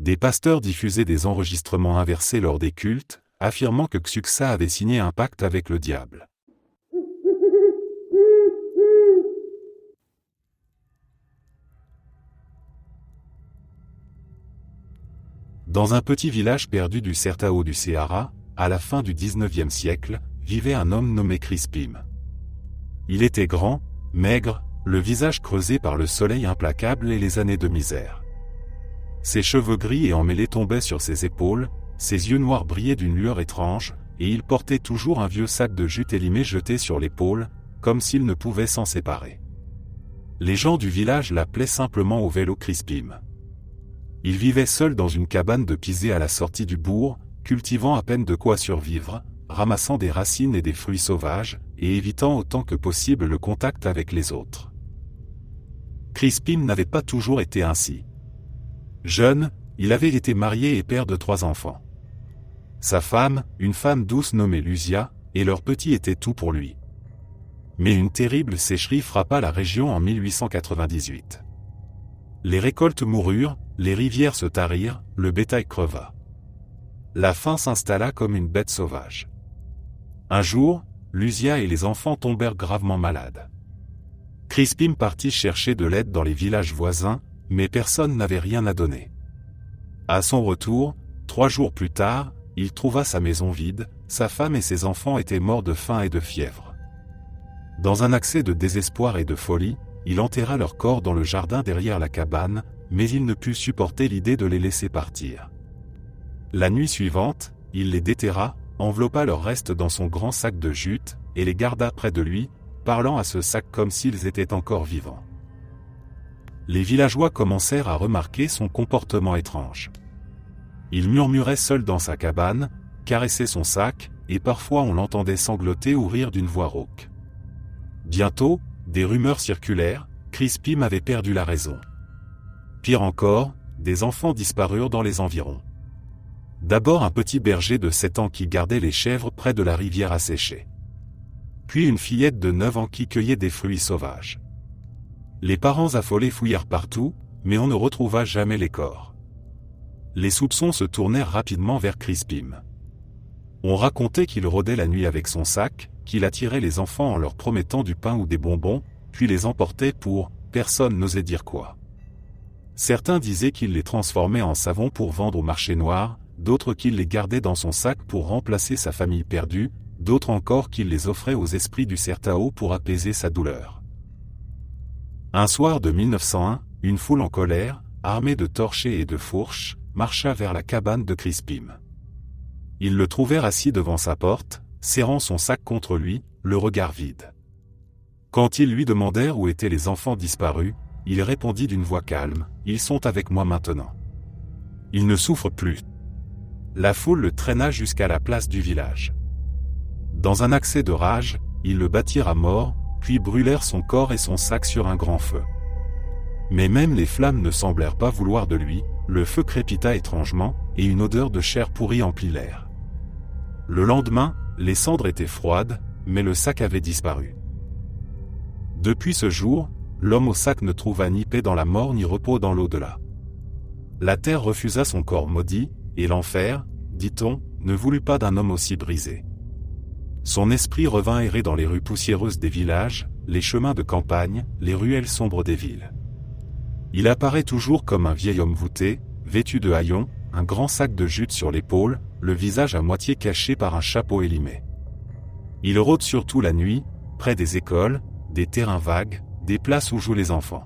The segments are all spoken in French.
Des pasteurs diffusaient des enregistrements inversés lors des cultes, affirmant que Xuxa avait signé un pacte avec le diable. Dans un petit village perdu du Sertao du Ceará, à la fin du XIXe siècle, vivait un homme nommé Crispim. Il était grand, maigre, le visage creusé par le soleil implacable et les années de misère. Ses cheveux gris et emmêlés tombaient sur ses épaules, ses yeux noirs brillaient d'une lueur étrange, et il portait toujours un vieux sac de jute élimé jeté sur l'épaule, comme s'il ne pouvait s'en séparer. Les gens du village l'appelaient simplement au vélo Crispim. Il vivait seul dans une cabane de pisé à la sortie du bourg, cultivant à peine de quoi survivre, ramassant des racines et des fruits sauvages, et évitant autant que possible le contact avec les autres. Crispim n'avait pas toujours été ainsi. Jeune, il avait été marié et père de 3 enfants. Sa femme, une femme douce nommée Luzia, et leur petit était tout pour lui. Mais une terrible sécherie frappa la région en 1898. Les récoltes moururent, les rivières se tarirent, le bétail creva. La faim s'installa comme une bête sauvage. Un jour, Luzia et les enfants tombèrent gravement malades. Crispim partit chercher de l'aide dans les villages voisins, mais personne n'avait rien à donner. À son retour, 3 jours plus tard, il trouva sa maison vide, sa femme et ses enfants étaient morts de faim et de fièvre. Dans un accès de désespoir et de folie, il enterra leurs corps dans le jardin derrière la cabane, mais il ne put supporter l'idée de les laisser partir. La nuit suivante, il les déterra, enveloppa leurs restes dans son grand sac de jute, et les garda près de lui, parlant à ce sac comme s'ils étaient encore vivants. Les villageois commencèrent à remarquer son comportement étrange. Il murmurait seul dans sa cabane, caressait son sac, et parfois on l'entendait sangloter ou rire d'une voix rauque. Bientôt, des rumeurs circulèrent, Crispim avait perdu la raison. Pire encore, des enfants disparurent dans les environs. D'abord un petit berger de 7 ans qui gardait les chèvres près de la rivière asséchée. Puis une fillette de 9 ans qui cueillait des fruits sauvages. Les parents affolés fouillèrent partout, mais on ne retrouva jamais les corps. Les soupçons se tournèrent rapidement vers Crispim. On racontait qu'il rôdait la nuit avec son sac, qu'il attirait les enfants en leur promettant du pain ou des bonbons, puis les emportait pour, personne n'osait dire quoi. Certains disaient qu'il les transformait en savon pour vendre au marché noir, d'autres qu'il les gardait dans son sac pour remplacer sa famille perdue, d'autres encore qu'il les offrait aux esprits du Sertao pour apaiser sa douleur. Un soir de 1901, une foule en colère, armée de torchets et de fourches, marcha vers la cabane de Crispim. Ils le trouvèrent assis devant sa porte, serrant son sac contre lui, le regard vide. Quand ils lui demandèrent où étaient les enfants disparus, il répondit d'une voix calme, « Ils sont avec moi maintenant. Ils ne souffrent plus. » La foule le traîna jusqu'à la place du village. Dans un accès de rage, ils le battirent à mort, puis brûlèrent son corps et son sac sur un grand feu. Mais même les flammes ne semblèrent pas vouloir de lui, le feu crépita étrangement, et une odeur de chair pourrie emplit l'air. Le lendemain, les cendres étaient froides, mais le sac avait disparu. Depuis ce jour, l'homme au sac ne trouva ni paix dans la mort ni repos dans l'au-delà. La terre refusa son corps maudit, et l'enfer, dit-on, ne voulut pas d'un homme aussi brisé. Son esprit revint errer dans les rues poussiéreuses des villages, les chemins de campagne, les ruelles sombres des villes. Il apparaît toujours comme un vieil homme voûté, vêtu de haillons, un grand sac de jute sur l'épaule, le visage à moitié caché par un chapeau élimé. Il rôde surtout la nuit, près des écoles, des terrains vagues, des places où jouent les enfants.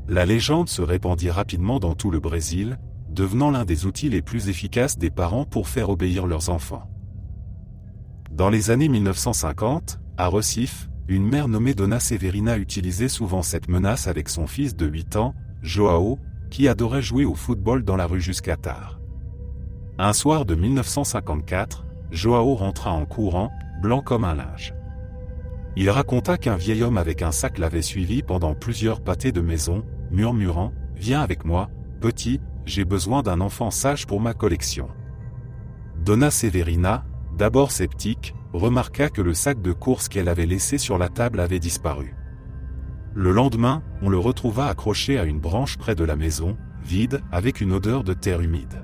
La légende se répandit rapidement dans tout le Brésil, devenant l'un des outils les plus efficaces des parents pour faire obéir leurs enfants. Dans les années 1950, à Recife, une mère nommée Dona Severina utilisait souvent cette menace avec son fils de 8 ans, Joao, qui adorait jouer au football dans la rue jusqu'à tard. Un soir de 1954, Joao rentra en courant, blanc comme un linge. Il raconta qu'un vieil homme avec un sac l'avait suivi pendant plusieurs pâtés de maison, murmurant « Viens avec moi, petit, j'ai besoin d'un enfant sage pour ma collection. » Dona Severina, d'abord sceptique, remarqua que le sac de course qu'elle avait laissé sur la table avait disparu. Le lendemain, on le retrouva accroché à une branche près de la maison, vide, avec une odeur de terre humide.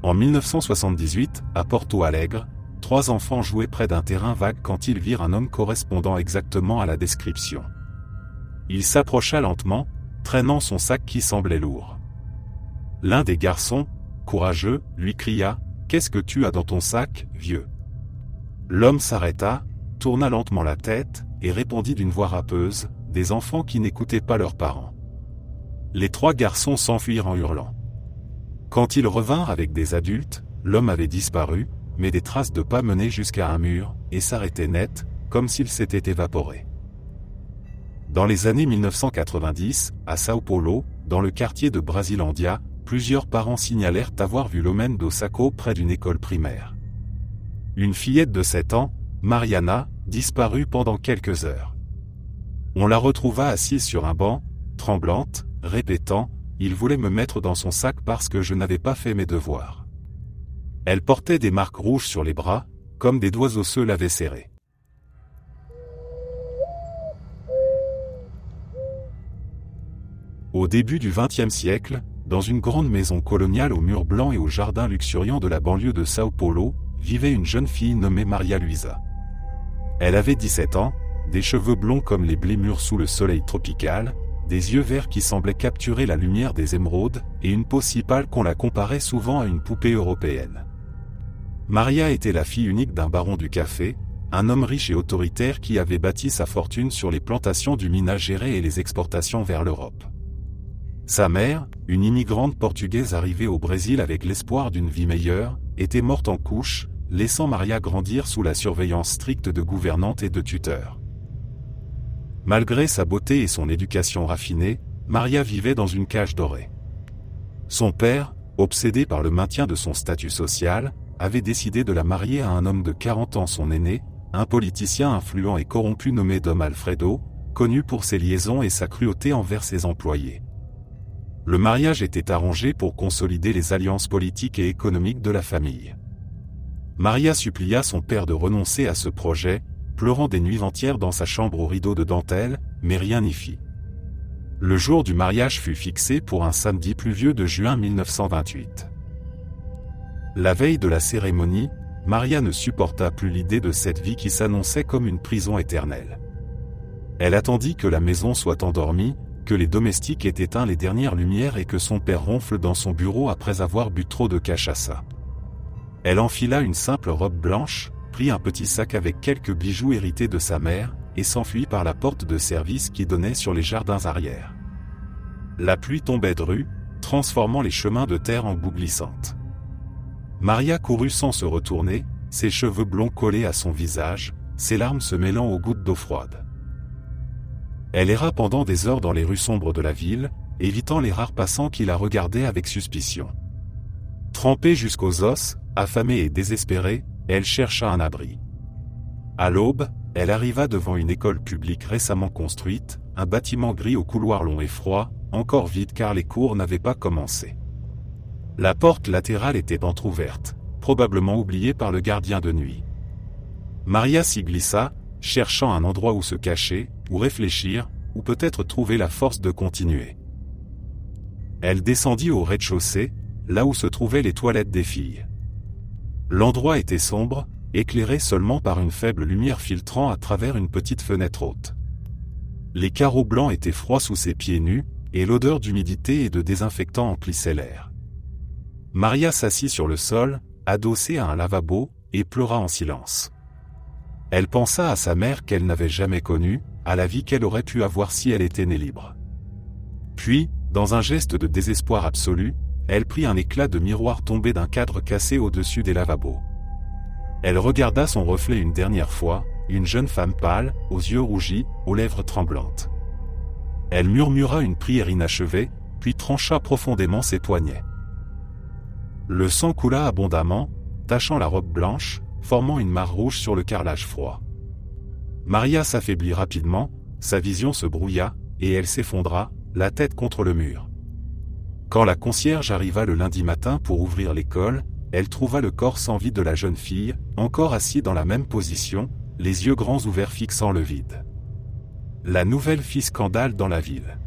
En 1978, à Porto Alegre, 3 enfants jouaient près d'un terrain vague quand ils virent un homme correspondant exactement à la description. Il s'approcha lentement, traînant son sac qui semblait lourd. L'un des garçons, courageux, lui cria « Qu'est-ce que tu as dans ton sac, vieux ?» L'homme s'arrêta, tourna lentement la tête, et répondit d'une voix râpeuse « Des enfants qui n'écoutaient pas leurs parents. » Les 3 garçons s'enfuirent en hurlant. Quand ils revinrent avec des adultes, l'homme avait disparu, mais des traces de pas menaient jusqu'à un mur, et s'arrêtaient net, comme s'il s'était évaporé. Dans les années 1990, à Sao Paulo, dans le quartier de Brasilândia, plusieurs parents signalèrent avoir vu l'homme do saco près d'une école primaire. Une fillette de 7 ans, Mariana, disparut pendant quelques heures. On la retrouva assise sur un banc, tremblante, répétant « Il voulait me mettre dans son sac parce que je n'avais pas fait mes devoirs ». Elle portait des marques rouges sur les bras, comme des doigts osseux l'avaient serrée. Au début du XXe siècle, dans une grande maison coloniale aux murs blancs et aux jardins luxuriants de la banlieue de Sao Paulo, vivait une jeune fille nommée Maria Luisa. Elle avait 17 ans, des cheveux blonds comme les blés mûrs sous le soleil tropical, des yeux verts qui semblaient capturer la lumière des émeraudes, et une peau si pâle qu'on la comparait souvent à une poupée européenne. Maria était la fille unique d'un baron du café, un homme riche et autoritaire qui avait bâti sa fortune sur les plantations du minage géré et les exportations vers l'Europe. Sa mère, une immigrante portugaise arrivée au Brésil avec l'espoir d'une vie meilleure, était morte en couche, laissant Maria grandir sous la surveillance stricte de gouvernantes et de tuteurs. Malgré sa beauté et son éducation raffinée, Maria vivait dans une cage dorée. Son père, obsédé par le maintien de son statut social, avait décidé de la marier à un homme de 40 ans son aîné, un politicien influent et corrompu nommé Dom Alfredo, connu pour ses liaisons et sa cruauté envers ses employés. Le mariage était arrangé pour consolider les alliances politiques et économiques de la famille. Maria supplia son père de renoncer à ce projet, pleurant des nuits entières dans sa chambre aux rideaux de dentelle, mais rien n'y fit. Le jour du mariage fut fixé pour un samedi pluvieux de juin 1928. La veille de la cérémonie, Maria ne supporta plus l'idée de cette vie qui s'annonçait comme une prison éternelle. Elle attendit que la maison soit endormie, que les domestiques aient éteint les dernières lumières et que son père ronfle dans son bureau après avoir bu trop de cachaça. Elle enfila une simple robe blanche, prit un petit sac avec quelques bijoux hérités de sa mère, et s'enfuit par la porte de service qui donnait sur les jardins arrière. La pluie tombait dru, transformant les chemins de terre en boue glissante. Maria courut sans se retourner, ses cheveux blonds collés à son visage, ses larmes se mêlant aux gouttes d'eau froide. Elle erra pendant des heures dans les rues sombres de la ville, évitant les rares passants qui la regardaient avec suspicion. Trempée jusqu'aux os, affamée et désespérée, elle chercha un abri. À l'aube, elle arriva devant une école publique récemment construite, un bâtiment gris au couloir long et froid, encore vide car les cours n'avaient pas commencé. La porte latérale était entr'ouverte, probablement oubliée par le gardien de nuit. Maria s'y glissa, cherchant un endroit où se cacher, ou réfléchir, ou peut-être trouver la force de continuer. Elle descendit au rez-de-chaussée, là où se trouvaient les toilettes des filles. L'endroit était sombre, éclairé seulement par une faible lumière filtrant à travers une petite fenêtre haute. Les carreaux blancs étaient froids sous ses pieds nus, et l'odeur d'humidité et de désinfectant emplissait l'air. Maria s'assit sur le sol, adossée à un lavabo, et pleura en silence. Elle pensa à sa mère qu'elle n'avait jamais connue, à la vie qu'elle aurait pu avoir si elle était née libre. Puis, dans un geste de désespoir absolu, elle prit un éclat de miroir tombé d'un cadre cassé au-dessus des lavabos. Elle regarda son reflet une dernière fois, une jeune femme pâle, aux yeux rougis, aux lèvres tremblantes. Elle murmura une prière inachevée, puis trancha profondément ses poignets. Le sang coula abondamment, tachant la robe blanche, formant une mare rouge sur le carrelage froid. Maria s'affaiblit rapidement, sa vision se brouilla, et elle s'effondra, la tête contre le mur. Quand la concierge arriva le lundi matin pour ouvrir l'école, elle trouva le corps sans vie de la jeune fille, encore assis dans la même position, les yeux grands ouverts fixant le vide. La nouvelle fit scandale dans la ville.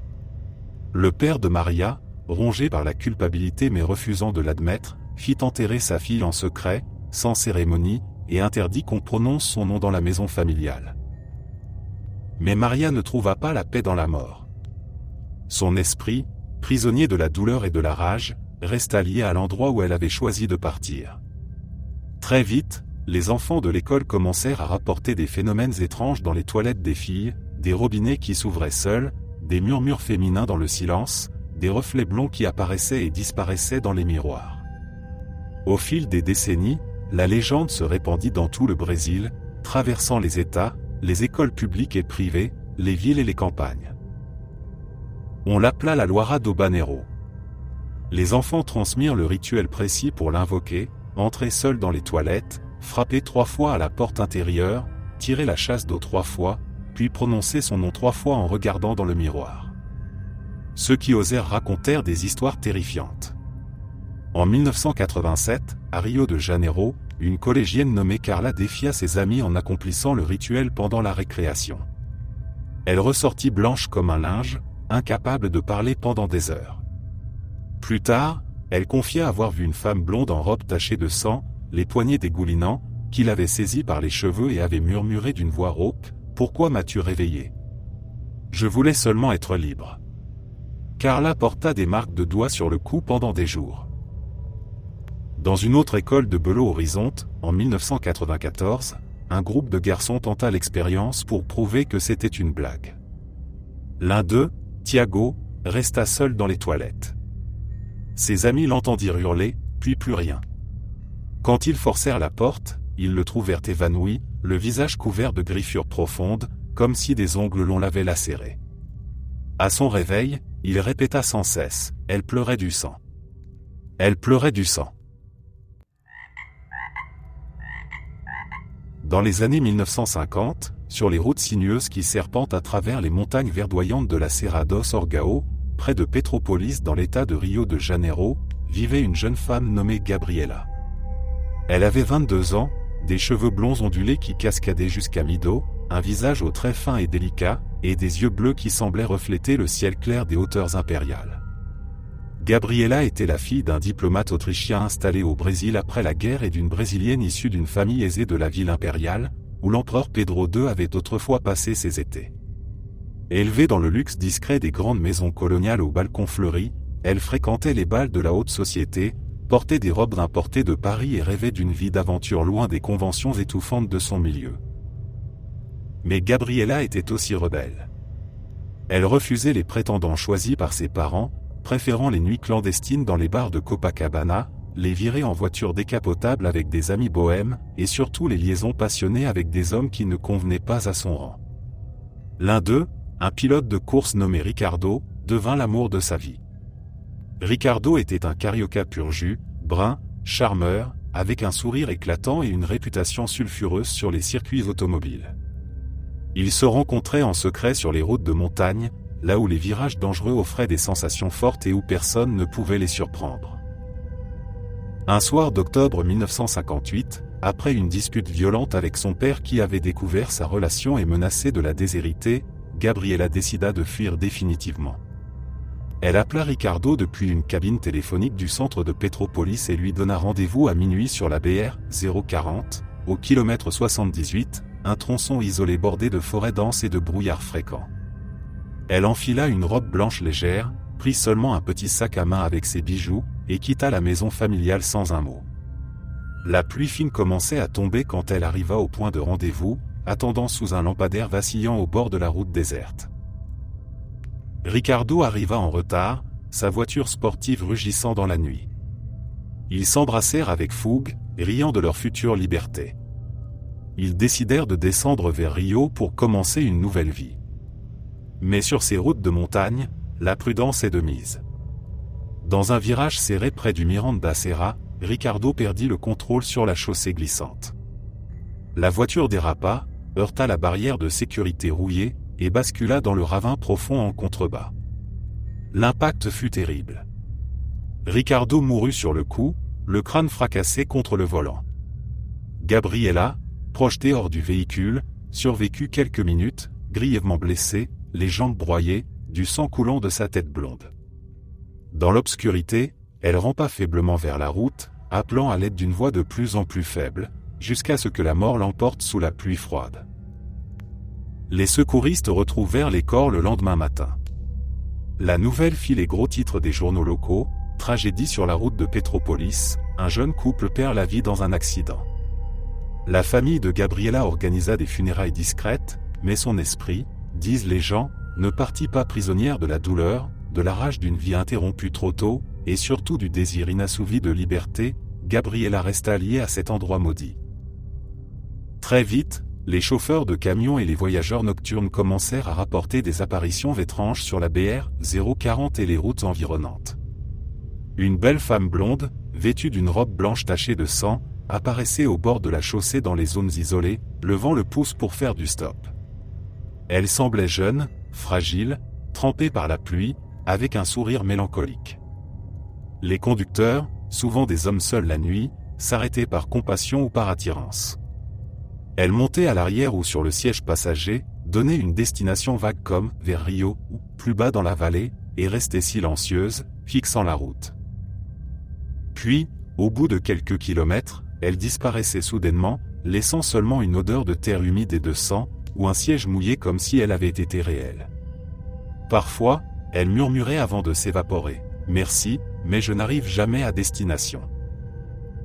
Le père de Maria, rongé par la culpabilité mais refusant de l'admettre, fit enterrer sa fille en secret, sans cérémonie, et interdit qu'on prononce son nom dans la maison familiale. Mais Maria ne trouva pas la paix dans la mort. Son esprit, prisonnier de la douleur et de la rage, resta lié à l'endroit où elle avait choisi de partir. Très vite, les enfants de l'école commencèrent à rapporter des phénomènes étranges dans les toilettes des filles, des robinets qui s'ouvraient seuls, des murmures féminins dans le silence, des reflets blonds qui apparaissaient et disparaissaient dans les miroirs. Au fil des décennies, la légende se répandit dans tout le Brésil, traversant les États, les écoles publiques et privées, les villes et les campagnes. On l'appela la Loira do Banheiro. Les enfants transmirent le rituel précis pour l'invoquer, entrer seuls dans les toilettes, frapper 3 fois à la porte intérieure, tirer la chasse d'eau 3 fois, puis prononcer son nom 3 fois en regardant dans le miroir. Ceux qui osèrent racontèrent des histoires terrifiantes. En 1987, à Rio de Janeiro, une collégienne nommée Carla défia ses amis en accomplissant le rituel pendant la récréation. Elle ressortit blanche comme un linge, incapable de parler pendant des heures. Plus tard, elle confia avoir vu une femme blonde en robe tachée de sang, les poignets dégoulinants, qui l'avait saisie par les cheveux et avait murmuré d'une voix rauque : « Pourquoi m'as-tu réveillé ? Je voulais seulement être libre. » Carla porta des marques de doigts sur le cou pendant des jours. Dans une autre école de Belo Horizonte, en 1994, un groupe de garçons tenta l'expérience pour prouver que c'était une blague. L'un d'eux, Thiago, resta seul dans les toilettes. Ses amis l'entendirent hurler, puis plus rien. Quand ils forcèrent la porte, ils le trouvèrent évanoui, le visage couvert de griffures profondes, comme si des ongles longs l'avaient lacéré. À son réveil, il répéta sans cesse : « Elle pleurait du sang. Elle pleurait du sang. » Dans les années 1950, sur les routes sinueuses qui serpentent à travers les montagnes verdoyantes de la Serra do Sorgao, près de Petrópolis dans l'état de Rio de Janeiro, vivait une jeune femme nommée Gabriela. Elle avait 22 ans, des cheveux blonds ondulés qui cascadaient jusqu'à mi-dos, un visage aux traits fins et délicats, et des yeux bleus qui semblaient refléter le ciel clair des hauteurs impériales. Gabriela était la fille d'un diplomate autrichien installé au Brésil après la guerre et d'une brésilienne issue d'une famille aisée de la ville impériale, où l'empereur Pedro II avait autrefois passé ses étés. Élevée dans le luxe discret des grandes maisons coloniales aux balcons fleuris, elle fréquentait les bals de la haute société, portait des robes importées de Paris et rêvait d'une vie d'aventure loin des conventions étouffantes de son milieu. Mais Gabriela était aussi rebelle. Elle refusait les prétendants choisis par ses parents, préférant les nuits clandestines dans les bars de Copacabana, les virées en voiture décapotable avec des amis bohèmes, et surtout les liaisons passionnées avec des hommes qui ne convenaient pas à son rang. L'un d'eux, un pilote de course nommé Ricardo, devint l'amour de sa vie. Ricardo était un carioca pur jus, brun, charmeur, avec un sourire éclatant et une réputation sulfureuse sur les circuits automobiles. Ils se rencontraient en secret sur les routes de montagne, là où les virages dangereux offraient des sensations fortes et où personne ne pouvait les surprendre. Un soir d'octobre 1958, après une dispute violente avec son père qui avait découvert sa relation et menacé de la déshériter, Gabriela décida de fuir définitivement. Elle appela Ricardo depuis une cabine téléphonique du centre de Petrópolis et lui donna rendez-vous à minuit sur la BR 040, au kilomètre 78, un tronçon isolé bordé de forêts denses et de brouillards fréquents. Elle enfila une robe blanche légère, prit seulement un petit sac à main avec ses bijoux, et quitta la maison familiale sans un mot. La pluie fine commençait à tomber quand elle arriva au point de rendez-vous, attendant sous un lampadaire vacillant au bord de la route déserte. Ricardo arriva en retard, sa voiture sportive rugissant dans la nuit. Ils s'embrassèrent avec fougue, riant de leur future liberté. Ils décidèrent de descendre vers Rio pour commencer une nouvelle vie. Mais sur ces routes de montagne, la prudence est de mise. Dans un virage serré près du Miranda Serra, Ricardo perdit le contrôle sur la chaussée glissante. La voiture dérapa, heurta la barrière de sécurité rouillée, et bascula dans le ravin profond en contrebas. L'impact fut terrible. Ricardo mourut sur le coup, le crâne fracassé contre le volant. Gabriela, projetée hors du véhicule, survécut quelques minutes, grièvement blessée, les jambes broyées, du sang coulant de sa tête blonde. Dans l'obscurité, elle rampa faiblement vers la route, appelant à l'aide d'une voix de plus en plus faible, jusqu'à ce que la mort l'emporte sous la pluie froide. Les secouristes retrouvèrent les corps le lendemain matin. La nouvelle fit les gros titres des journaux locaux: tragédie sur la route de Petropolis, un jeune couple perd la vie dans un accident. La famille de Gabriela organisa des funérailles discrètes, mais son esprit, disent les gens, ne partit pas prisonnière de la douleur, de la rage d'une vie interrompue trop tôt, et surtout du désir inassouvi de liberté. Gabriela resta liée à cet endroit maudit. Très vite, les chauffeurs de camions et les voyageurs nocturnes commencèrent à rapporter des apparitions étranges sur la BR 040 et les routes environnantes. Une belle femme blonde, vêtue d'une robe blanche tachée de sang, apparaissait au bord de la chaussée dans les zones isolées, levant le pouce pour faire du stop. Elle semblait jeune, fragile, trempée par la pluie, avec un sourire mélancolique. Les conducteurs, souvent des hommes seuls la nuit, s'arrêtaient par compassion ou par attirance. Elle montait à l'arrière ou sur le siège passager, donnait une destination vague comme vers Rio ou plus bas dans la vallée, et restait silencieuse, fixant la route. Puis, au bout de quelques kilomètres, elle disparaissait soudainement, laissant seulement une odeur de terre humide et de sang, ou un siège mouillé comme si elle avait été réelle. Parfois, elle murmurait avant de s'évaporer: « Merci, mais je n'arrive jamais à destination. »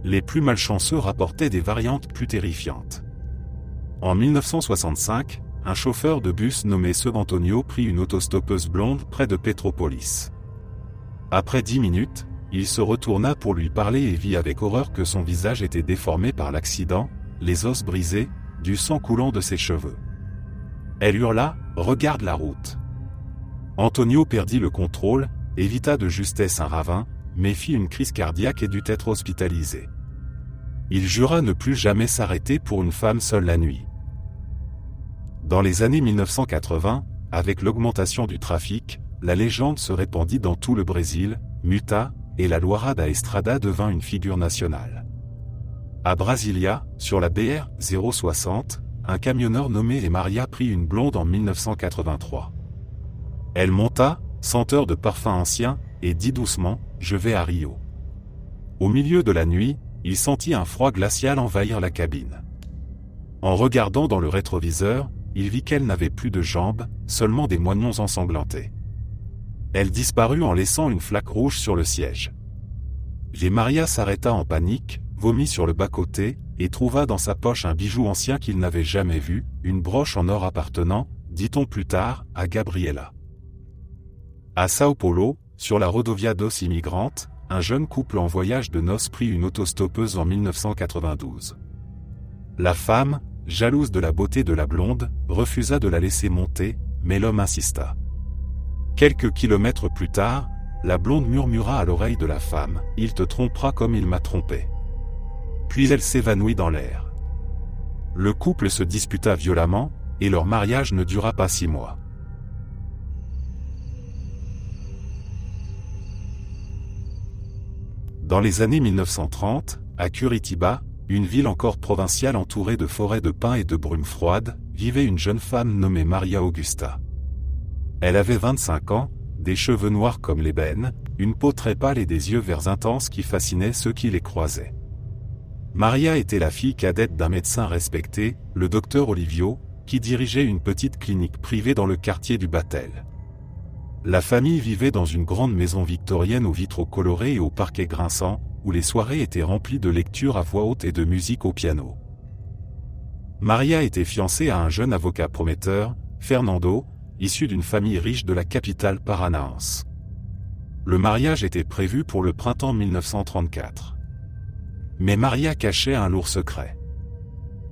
Les plus malchanceux rapportaient des variantes plus terrifiantes. En 1965, un chauffeur de bus nommé Seb Antonio prit une autostoppeuse blonde près de Petropolis. Après 10 minutes, il se retourna pour lui parler et vit avec horreur que son visage était déformé par l'accident, les os brisés, du sang coulant de ses cheveux. Elle hurla: « Regarde la route !» Antonio perdit le contrôle, évita de justesse un ravin, mais fit une crise cardiaque et dut être hospitalisé. Il jura ne plus jamais s'arrêter pour une femme seule la nuit. Dans les années 1980, avec l'augmentation du trafic, la légende se répandit dans tout le Brésil, muta, et la Loira da Estrada devint une figure nationale. À Brasilia, sur la BR 060, un camionneur nommé Maria prit une blonde en 1983. Elle monta, senteur de parfums anciens, et dit doucement: « Je vais à Rio. » Au milieu de la nuit, il sentit un froid glacial envahir la cabine. En regardant dans le rétroviseur, il vit qu'elle n'avait plus de jambes, seulement des moignons ensanglantés. Elle disparut en laissant une flaque rouge sur le siège. Maria s'arrêta en panique, vomit sur le bas-côté, et trouva dans sa poche un bijou ancien qu'il n'avait jamais vu, une broche en or appartenant, dit-on plus tard, à Gabriela. À Sao Paulo, sur la Rodovia dos Imigrantes, un jeune couple en voyage de noces prit une autostoppeuse en 1992. La femme, jalouse de la beauté de la blonde, refusa de la laisser monter, mais l'homme insista. Quelques kilomètres plus tard, la blonde murmura à l'oreille de la femme: « Il te trompera comme il m'a trompé. » Puis elle s'évanouit dans l'air. Le couple se disputa violemment, et leur mariage ne dura pas 6 mois. Dans les années 1930, à Curitiba, une ville encore provinciale entourée de forêts de pins et de brumes froides, vivait une jeune femme nommée Maria Augusta. Elle avait 25 ans, des cheveux noirs comme l'ébène, une peau très pâle et des yeux verts intenses qui fascinaient ceux qui les croisaient. Maria était la fille cadette d'un médecin respecté, le docteur Olivio, qui dirigeait une petite clinique privée dans le quartier du Batel. La famille vivait dans une grande maison victorienne aux vitraux colorés et au parquet grinçant, où les soirées étaient remplies de lectures à voix haute et de musique au piano. Maria était fiancée à un jeune avocat prometteur, Fernando, issu d'une famille riche de la capitale paranaense. Le mariage était prévu pour le printemps 1934. Mais Maria cachait un lourd secret.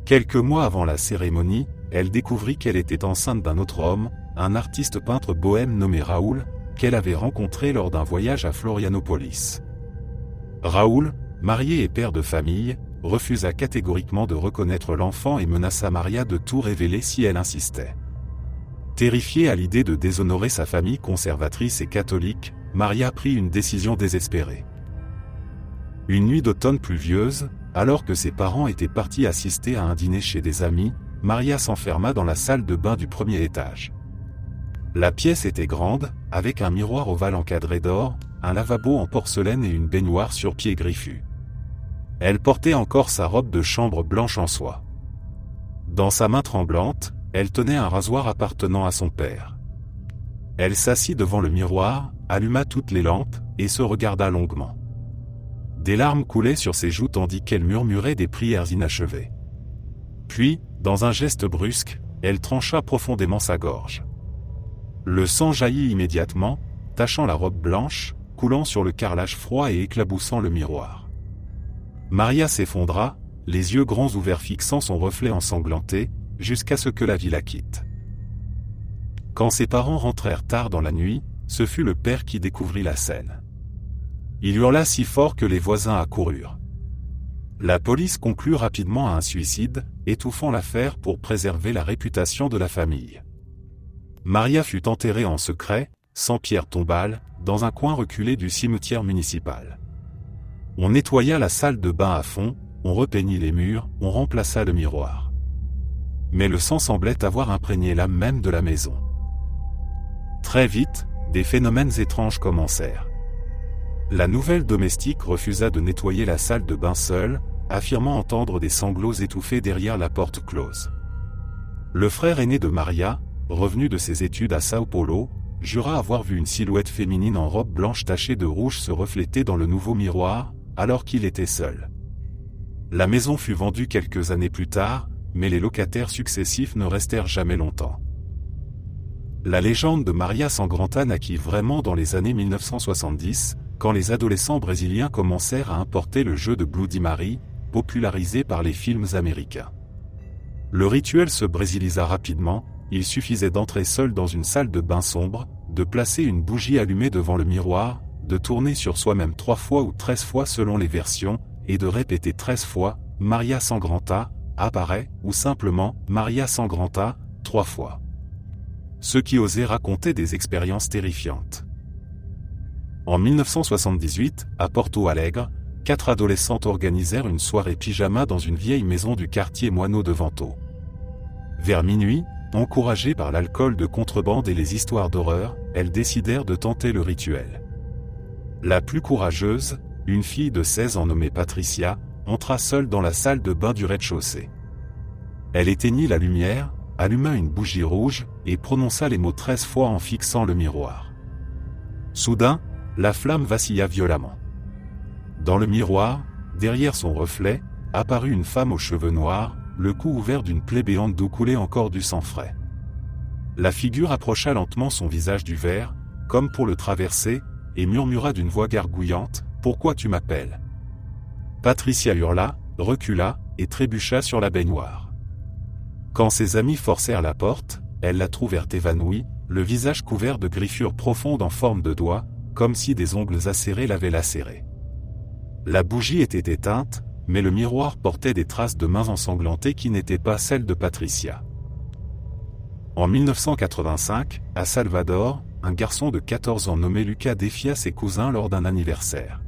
Quelques mois avant la cérémonie, elle découvrit qu'elle était enceinte d'un autre homme, un artiste peintre bohème nommé Raoul, qu'elle avait rencontré lors d'un voyage à Florianopolis. Raoul, marié et père de famille, refusa catégoriquement de reconnaître l'enfant et menaça Maria de tout révéler si elle insistait. Terrifiée à l'idée de déshonorer sa famille conservatrice et catholique, Maria prit une décision désespérée. Une nuit d'automne pluvieuse, alors que ses parents étaient partis assister à un dîner chez des amis, Maria s'enferma dans la salle de bain du premier étage. La pièce était grande, avec un miroir ovale encadré d'or, un lavabo en porcelaine et une baignoire sur pied griffu. Elle portait encore sa robe de chambre blanche en soie. Dans sa main tremblante, elle tenait un rasoir appartenant à son père. Elle s'assit devant le miroir, alluma toutes les lampes, et se regarda longuement. Des larmes coulaient sur ses joues tandis qu'elle murmurait des prières inachevées. Puis, dans un geste brusque, elle trancha profondément sa gorge. Le sang jaillit immédiatement, tachant la robe blanche, coulant sur le carrelage froid et éclaboussant le miroir. Maria s'effondra, les yeux grands ouverts fixant son reflet ensanglanté, jusqu'à ce que la vie la quitte. Quand ses parents rentrèrent tard dans la nuit, ce fut le père qui découvrit la scène. Il hurla si fort que les voisins accoururent. La police conclut rapidement à un suicide, étouffant l'affaire pour préserver la réputation de la famille. Maria fut enterrée en secret, sans pierre tombale, dans un coin reculé du cimetière municipal. On nettoya la salle de bain à fond, on repeignit les murs, on remplaça le miroir. Mais le sang semblait avoir imprégné l'âme même de la maison. Très vite, des phénomènes étranges commencèrent. La nouvelle domestique refusa de nettoyer la salle de bain seule, affirmant entendre des sanglots étouffés derrière la porte close. Le frère aîné de Maria, revenu de ses études à Sao Paulo, jura avoir vu une silhouette féminine en robe blanche tachée de rouge se refléter dans le nouveau miroir, alors qu'il était seul. La maison fut vendue quelques années plus tard, mais les locataires successifs ne restèrent jamais longtemps. La légende de Maria Sangranta naquit vraiment dans les années 1970, quand les adolescents brésiliens commencèrent à importer le jeu de Bloody Mary, popularisé par les films américains. Le rituel se brésilisa rapidement, il suffisait d'entrer seul dans une salle de bain sombre, de placer une bougie allumée devant le miroir, de tourner sur soi-même 3 fois ou 13 fois selon les versions, et de répéter 13 fois « Maria Sangranta » apparaît, ou simplement « Maria Sangranta » 3 fois. Ceux qui osaient raconter des expériences terrifiantes. En 1978, à Porto Alegre, 4 adolescentes organisèrent une soirée pyjama dans une vieille maison du quartier Moineau de Vento. Vers minuit, encouragées par l'alcool de contrebande et les histoires d'horreur, elles décidèrent de tenter le rituel. La plus courageuse, une fille de 16 ans nommée Patricia, entra seule dans la salle de bain du rez-de-chaussée. Elle éteignit la lumière, alluma une bougie rouge, et prononça les mots 13 fois en fixant le miroir. Soudain, la flamme vacilla violemment. Dans le miroir, derrière son reflet, apparut une femme aux cheveux noirs, le cou ouvert d'une plaie béante d'où coulait encore du sang frais. La figure approcha lentement son visage du verre, comme pour le traverser, et murmura d'une voix gargouillante, « Pourquoi tu m'appelles » Patricia hurla, recula, et trébucha sur la baignoire. Quand ses amis forcèrent la porte, elles la trouvèrent évanouie, le visage couvert de griffures profondes en forme de doigts, comme si des ongles acérés l'avaient lacérée. La bougie était éteinte, mais le miroir portait des traces de mains ensanglantées qui n'étaient pas celles de Patricia. En 1985, à Salvador, un garçon de 14 ans nommé Lucas défia ses cousins lors d'un anniversaire.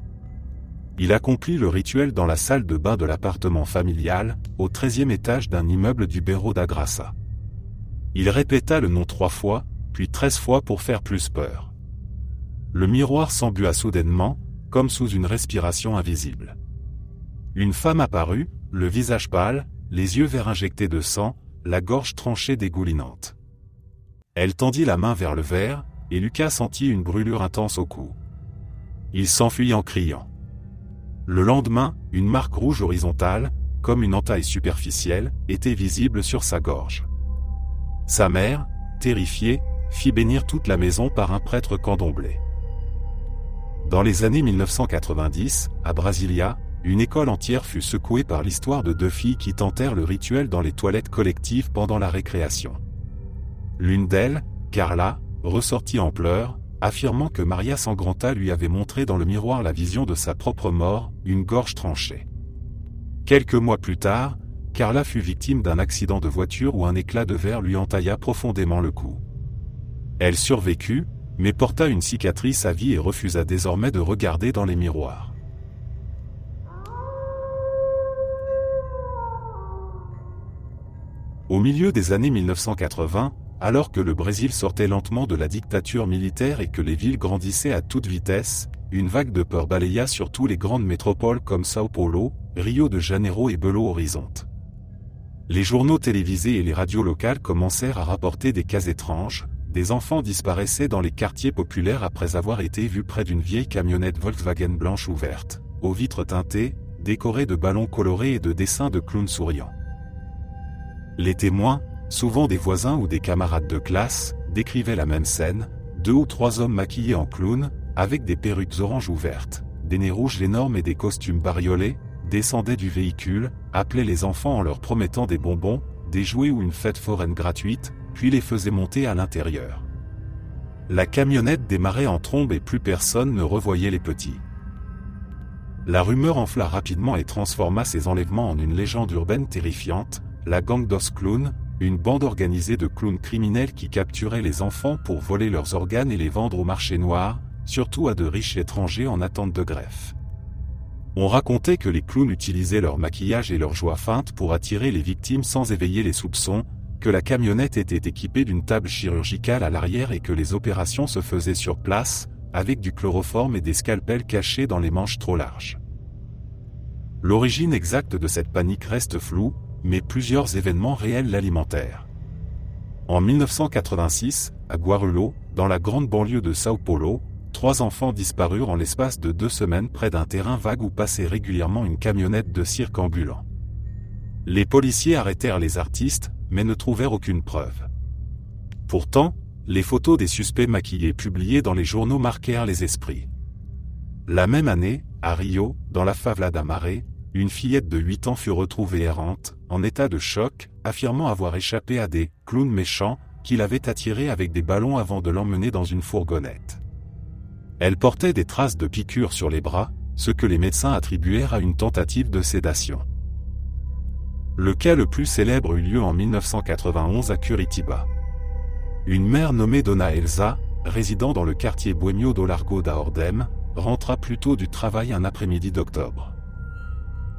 Il accomplit le rituel dans la salle de bain de l'appartement familial, au 13e étage d'un immeuble du Bairro da Graça. Il répéta le nom 3 fois, puis 13 fois pour faire plus peur. Le miroir s'embua soudainement, comme sous une respiration invisible. Une femme apparut, le visage pâle, les yeux verts injectés de sang, la gorge tranchée dégoulinante. Elle tendit la main vers le verre, et Lucas sentit une brûlure intense au cou. Il s'enfuit en criant. Le lendemain, une marque rouge horizontale, comme une entaille superficielle, était visible sur sa gorge. Sa mère, terrifiée, fit bénir toute la maison par un prêtre candomblé. Dans les années 1990, à Brasilia, une école entière fut secouée par l'histoire de 2 filles qui tentèrent le rituel dans les toilettes collectives pendant la récréation. L'une d'elles, Carla, ressortit en pleurs, affirmant que Maria Sangranta lui avait montré dans le miroir la vision de sa propre mort, une gorge tranchée. Quelques mois plus tard, Carla fut victime d'un accident de voiture où un éclat de verre lui entailla profondément le cou. Elle survécut, mais porta une cicatrice à vie et refusa désormais de regarder dans les miroirs. Au milieu des années 1980, alors que le Brésil sortait lentement de la dictature militaire et que les villes grandissaient à toute vitesse, une vague de peur balaya surtout les grandes métropoles comme São Paulo, Rio de Janeiro et Belo Horizonte. Les journaux télévisés et les radios locales commencèrent à rapporter des cas étranges. Des enfants disparaissaient dans les quartiers populaires après avoir été vus près d'une vieille camionnette Volkswagen blanche ouverte, aux vitres teintées, décorée de ballons colorés et de dessins de clowns souriants. Les témoins, souvent des voisins ou des camarades de classe, décrivaient la même scène, 2 ou 3 hommes maquillés en clowns, avec des perruques oranges ouvertes, des nez rouges énormes et des costumes bariolés, descendaient du véhicule, appelaient les enfants en leur promettant des bonbons, des jouets ou une fête foraine gratuite, puis les faisaient monter à l'intérieur. La camionnette démarrait en trombe et plus personne ne revoyait les petits. La rumeur enfla rapidement et transforma ces enlèvements en une légende urbaine terrifiante, la Gang dos Clowns, une bande organisée de clowns criminels qui capturaient les enfants pour voler leurs organes et les vendre au marché noir, surtout à de riches étrangers en attente de greffe. On racontait que les clowns utilisaient leur maquillage et leur joie feinte pour attirer les victimes sans éveiller les soupçons, que la camionnette était équipée d'une table chirurgicale à l'arrière et que les opérations se faisaient sur place, avec du chloroforme et des scalpels cachés dans les manches trop larges. L'origine exacte de cette panique reste floue, mais plusieurs événements réels l'alimentèrent. En 1986, à Guarulhos, dans la grande banlieue de São Paulo, 3 enfants disparurent en l'espace de 2 semaines près d'un terrain vague où passait régulièrement une camionnette de cirque ambulant. Les policiers arrêtèrent les artistes, mais ne trouvèrent aucune preuve. Pourtant, les photos des suspects maquillés publiées dans les journaux marquèrent les esprits. La même année, à Rio, dans la favela da Maré, une fillette de 8 ans fut retrouvée errante, en état de choc, affirmant avoir échappé à des « clowns méchants » qui l'avaient attirée avec des ballons avant de l'emmener dans une fourgonnette. Elle portait des traces de piqûres sur les bras, ce que les médecins attribuèrent à une tentative de sédation. Le cas le plus célèbre eut lieu en 1991 à Curitiba. Une mère nommée Dona Elsa, résidant dans le quartier Boêmio do Largo da Ordem, rentra plus tôt du travail un après-midi d'octobre.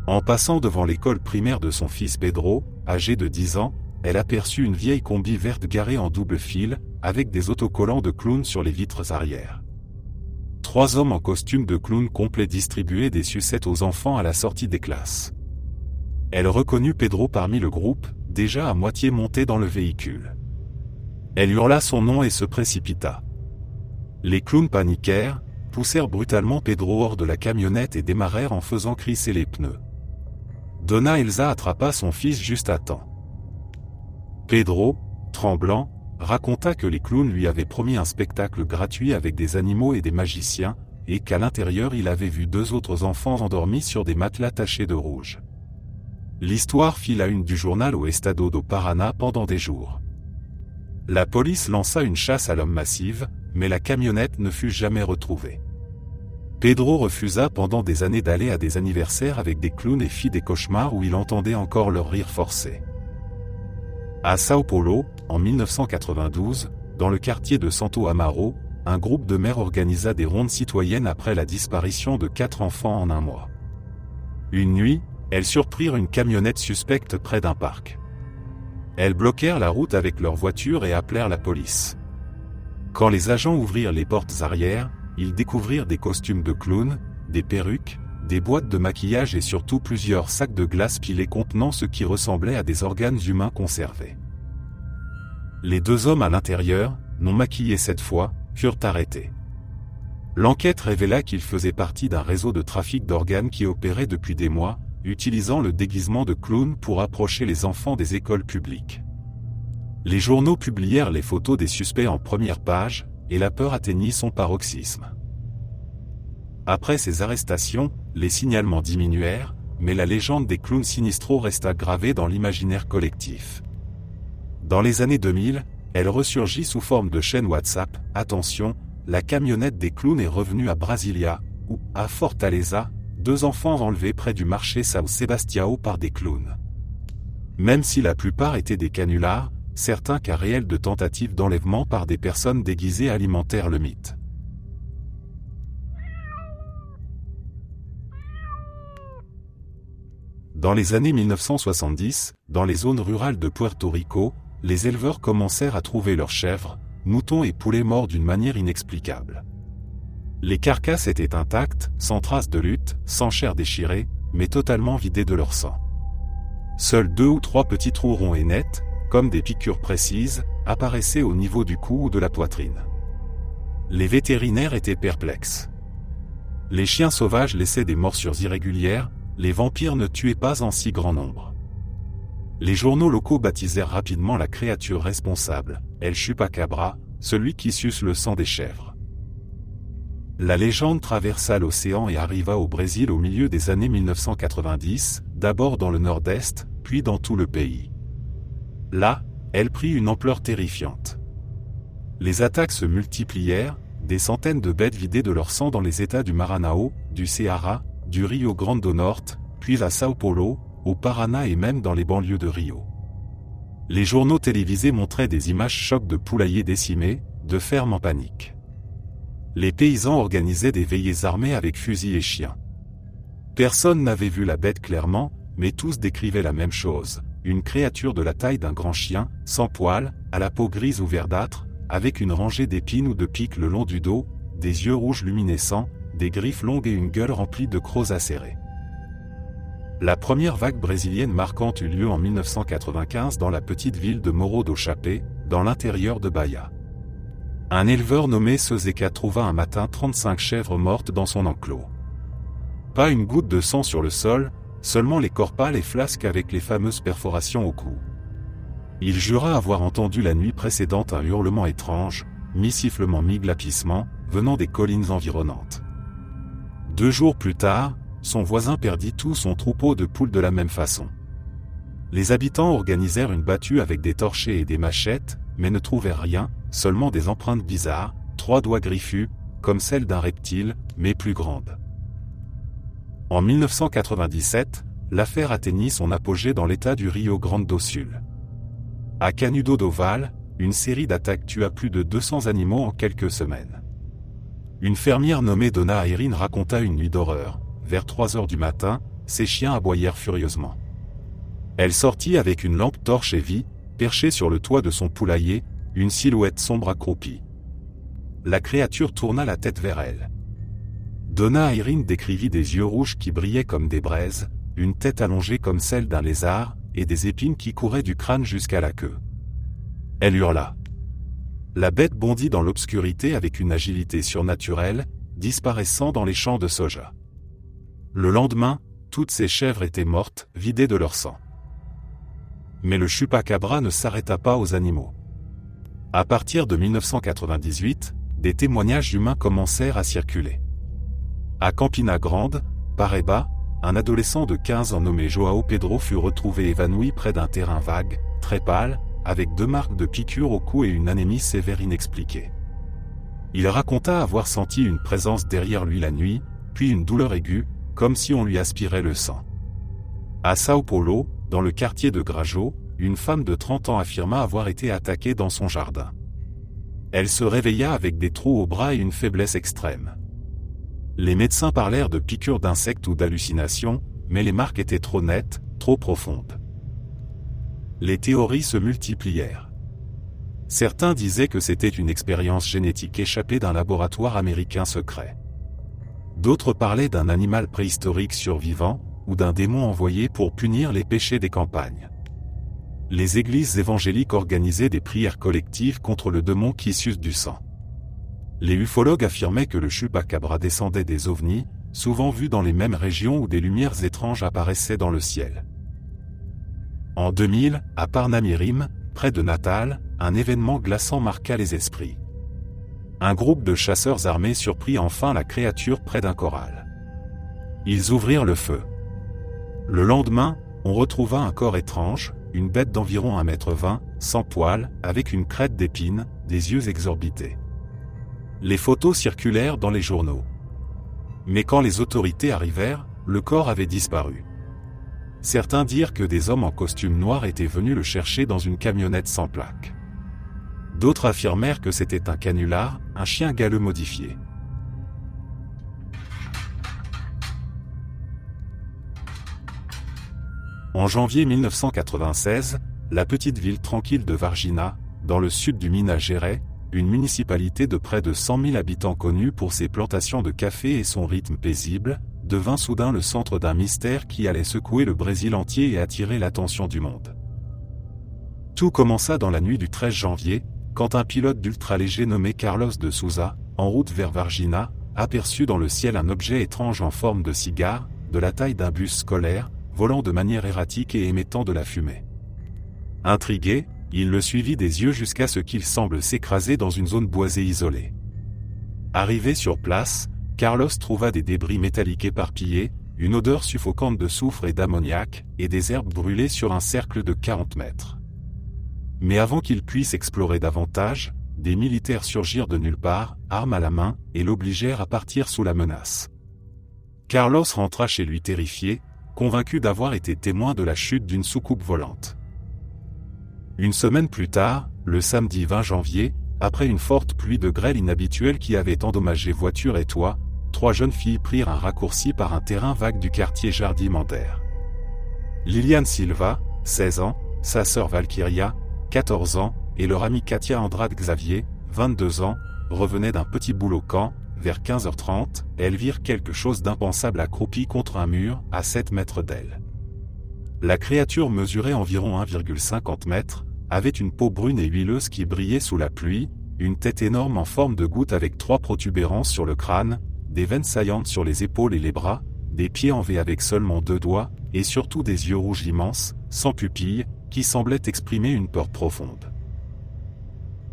En passant devant l'école primaire de son fils Pedro, âgé de 10 ans, elle aperçut une vieille combi verte garée en double fil, avec des autocollants de clown sur les vitres arrière. 3 hommes en costume de clown complet distribuaient des sucettes aux enfants à la sortie des classes. Elle reconnut Pedro parmi le groupe, déjà à moitié monté dans le véhicule. Elle hurla son nom et se précipita. Les clowns paniquèrent, poussèrent brutalement Pedro hors de la camionnette et démarrèrent en faisant crisser les pneus. Dona Elsa attrapa son fils juste à temps. Pedro, tremblant, raconta que les clowns lui avaient promis un spectacle gratuit avec des animaux et des magiciens, et qu'à l'intérieur il avait vu 2 autres enfants endormis sur des matelas tachés de rouge. L'histoire fit la une du journal O Estado do Paraná pendant des jours. La police lança une chasse à l'homme massive, mais la camionnette ne fut jamais retrouvée. Pedro refusa pendant des années d'aller à des anniversaires avec des clowns et fit des cauchemars où il entendait encore leur rire forcé. À São Paulo, en 1992, dans le quartier de Santo Amaro, un groupe de mères organisa des rondes citoyennes après la disparition de 4 enfants en un mois. Une nuit, elles surprirent une camionnette suspecte près d'un parc. Elles bloquèrent la route avec leur voiture et appelèrent la police. Quand les agents ouvrirent les portes arrière, ils découvrirent des costumes de clowns, des perruques, des boîtes de maquillage et surtout plusieurs sacs de glace pilés contenant ce qui ressemblait à des organes humains conservés. Les 2 hommes à l'intérieur, non maquillés cette fois, furent arrêtés. L'enquête révéla qu'ils faisaient partie d'un réseau de trafic d'organes qui opérait depuis des mois, utilisant le déguisement de clown pour approcher les enfants des écoles publiques. Les journaux publièrent les photos des suspects en première page, et la peur atteignit son paroxysme. Après ces arrestations, les signalements diminuèrent, mais la légende des clowns sinistraux resta gravée dans l'imaginaire collectif. Dans les années 2000, elle ressurgit sous forme de chaîne WhatsApp. Attention, la camionnette des clowns est revenue à Brasilia, ou à Fortaleza, 2 enfants enlevés près du marché São Sebastião par des clowns. Même si la plupart étaient des canulars, certains cas réels de tentatives d'enlèvement par des personnes déguisées alimentèrent le mythe. Dans les années 1970, dans les zones rurales de Puerto Rico, les éleveurs commencèrent à trouver leurs chèvres, moutons et poulets morts d'une manière inexplicable. Les carcasses étaient intactes, sans traces de lutte, sans chair déchirée, mais totalement vidées de leur sang. Seuls 2 ou 3 petits trous ronds et nets, comme des piqûres précises, apparaissaient au niveau du cou ou de la poitrine. Les vétérinaires étaient perplexes. Les chiens sauvages laissaient des morsures irrégulières, les vampires ne tuaient pas en si grand nombre. Les journaux locaux baptisèrent rapidement la créature responsable, El Chupacabra, celui qui suce le sang des chèvres. La légende traversa l'océan et arriva au Brésil au milieu des années 1990, d'abord dans le nord-est, puis dans tout le pays. Là, elle prit une ampleur terrifiante. Les attaques se multiplièrent, des centaines de bêtes vidaient de leur sang dans les États du Maranhão, du Ceará, du Rio Grande do Norte, puis à São Paulo, au Paraná et même dans les banlieues de Rio. Les journaux télévisés montraient des images chocs de poulaillers décimés, de fermes en panique. Les paysans organisaient des veillées armées avec fusils et chiens. Personne n'avait vu la bête clairement, mais tous décrivaient la même chose, une créature de la taille d'un grand chien, sans poils, à la peau grise ou verdâtre, avec une rangée d'épines ou de pics le long du dos, des yeux rouges luminescents, des griffes longues et une gueule remplie de crocs acérés. La première vague brésilienne marquante eut lieu en 1995 dans la petite ville de Morro do Chapéu, dans l'intérieur de Bahia. Un éleveur nommé Sezeka trouva un matin 35 chèvres mortes dans son enclos. Pas une goutte de sang sur le sol, seulement les corps pâles et flasques avec les fameuses perforations au cou. Il jura avoir entendu la nuit précédente un hurlement étrange, mi-sifflement mi-glapissement, venant des collines environnantes. 2 jours plus tard, son voisin perdit tout son troupeau de poules de la même façon. Les habitants organisèrent une battue avec des torchets et des machettes, mais ne trouvèrent rien, seulement des empreintes bizarres, 3 doigts griffus, comme celles d'un reptile, mais plus grandes. En 1997, l'affaire atteignit son apogée dans l'état du Rio Grande do Sul. À Canudo do Vale, une série d'attaques tua plus de 200 animaux en quelques semaines. Une fermière nommée Dona Irene raconta une nuit d'horreur. Vers 3 heures du matin, ses chiens aboyèrent furieusement. Elle sortit avec une lampe torche et vit, perchée sur le toit de son poulailler, une silhouette sombre accroupie. La créature tourna la tête vers elle. Dona Irene décrivit des yeux rouges qui brillaient comme des braises, une tête allongée comme celle d'un lézard, et des épines qui couraient du crâne jusqu'à la queue. Elle hurla. La bête bondit dans l'obscurité avec une agilité surnaturelle, disparaissant dans les champs de soja. Le lendemain, toutes ces chèvres étaient mortes, vidées de leur sang. Mais le chupacabra ne s'arrêta pas aux animaux. À partir de 1998, des témoignages humains commencèrent à circuler. À Campina Grande, Paraíba, un adolescent de 15 ans nommé João Pedro fut retrouvé évanoui près d'un terrain vague, très pâle, avec 2 marques de piqûres au cou et une anémie sévère inexpliquée. Il raconta avoir senti une présence derrière lui la nuit, puis une douleur aiguë, comme si on lui aspirait le sang. À São Paulo, dans le quartier de Grajaú, une femme de 30 ans affirma avoir été attaquée dans son jardin. Elle se réveilla avec des trous au bras et une faiblesse extrême. Les médecins parlèrent de piqûres d'insectes ou d'hallucinations, mais les marques étaient trop nettes, trop profondes. Les théories se multiplièrent. Certains disaient que c'était une expérience génétique échappée d'un laboratoire américain secret. D'autres parlaient d'un animal préhistorique survivant, ou d'un démon envoyé pour punir les péchés des campagnes. Les églises évangéliques organisaient des prières collectives contre le démon qui suce du sang. Les ufologues affirmaient que le chupacabra descendait des ovnis, souvent vus dans les mêmes régions où des lumières étranges apparaissaient dans le ciel. En 2000, à Parnamirim, près de Natal, un événement glaçant marqua les esprits. Un groupe de chasseurs armés surprit enfin la créature près d'un corral. Ils ouvrirent le feu. Le lendemain, on retrouva un corps étrange, une bête d'environ 1,20 m, sans poils, avec une crête d'épines, des yeux exorbités. Les photos circulèrent dans les journaux. Mais quand les autorités arrivèrent, le corps avait disparu. Certains dirent que des hommes en costume noir étaient venus le chercher dans une camionnette sans plaque. D'autres affirmèrent que c'était un canular, un chien galeux modifié. En janvier 1996, la petite ville tranquille de Varginha, dans le sud du Minas Gerais, une municipalité de près de 100 000 habitants connue pour ses plantations de café et son rythme paisible, devint soudain le centre d'un mystère qui allait secouer le Brésil entier et attirer l'attention du monde. Tout commença dans la nuit du 13 janvier, quand un pilote d'ultraléger nommé Carlos de Souza, en route vers Varginha, aperçut dans le ciel un objet étrange en forme de cigare, de la taille d'un bus scolaire, volant de manière erratique et émettant de la fumée. Intrigué, il le suivit des yeux jusqu'à ce qu'il semble s'écraser dans une zone boisée isolée. Arrivé sur place, Carlos trouva des débris métalliques éparpillés, une odeur suffocante de soufre et d'ammoniac, et des herbes brûlées sur un cercle de 40 mètres. Mais avant qu'il puisse explorer davantage, des militaires surgirent de nulle part, armes à la main, et l'obligèrent à partir sous la menace. Carlos rentra chez lui terrifié, convaincu d'avoir été témoin de la chute d'une soucoupe volante. Une semaine plus tard, le samedi 20 janvier, après une forte pluie de grêle inhabituelle qui avait endommagé voiture et toit, 3 jeunes filles prirent un raccourci par un terrain vague du quartier Jardim-Mander. Liliane Silva, 16 ans, sa sœur Valkyria, 14 ans, et leur amie Katia Andrade Xavier, 22 ans, revenaient d'un petit boulot quand, vers 15h30, elles virent quelque chose d'impensable accroupi contre un mur, à 7 mètres d'elles. La créature mesurait environ 1,50 m, avait une peau brune et huileuse qui brillait sous la pluie, une tête énorme en forme de goutte avec 3 protubérances sur le crâne, des veines saillantes sur les épaules et les bras, des pieds en V avec seulement 2 doigts, et surtout des yeux rouges immenses, sans pupilles, qui semblaient exprimer une peur profonde.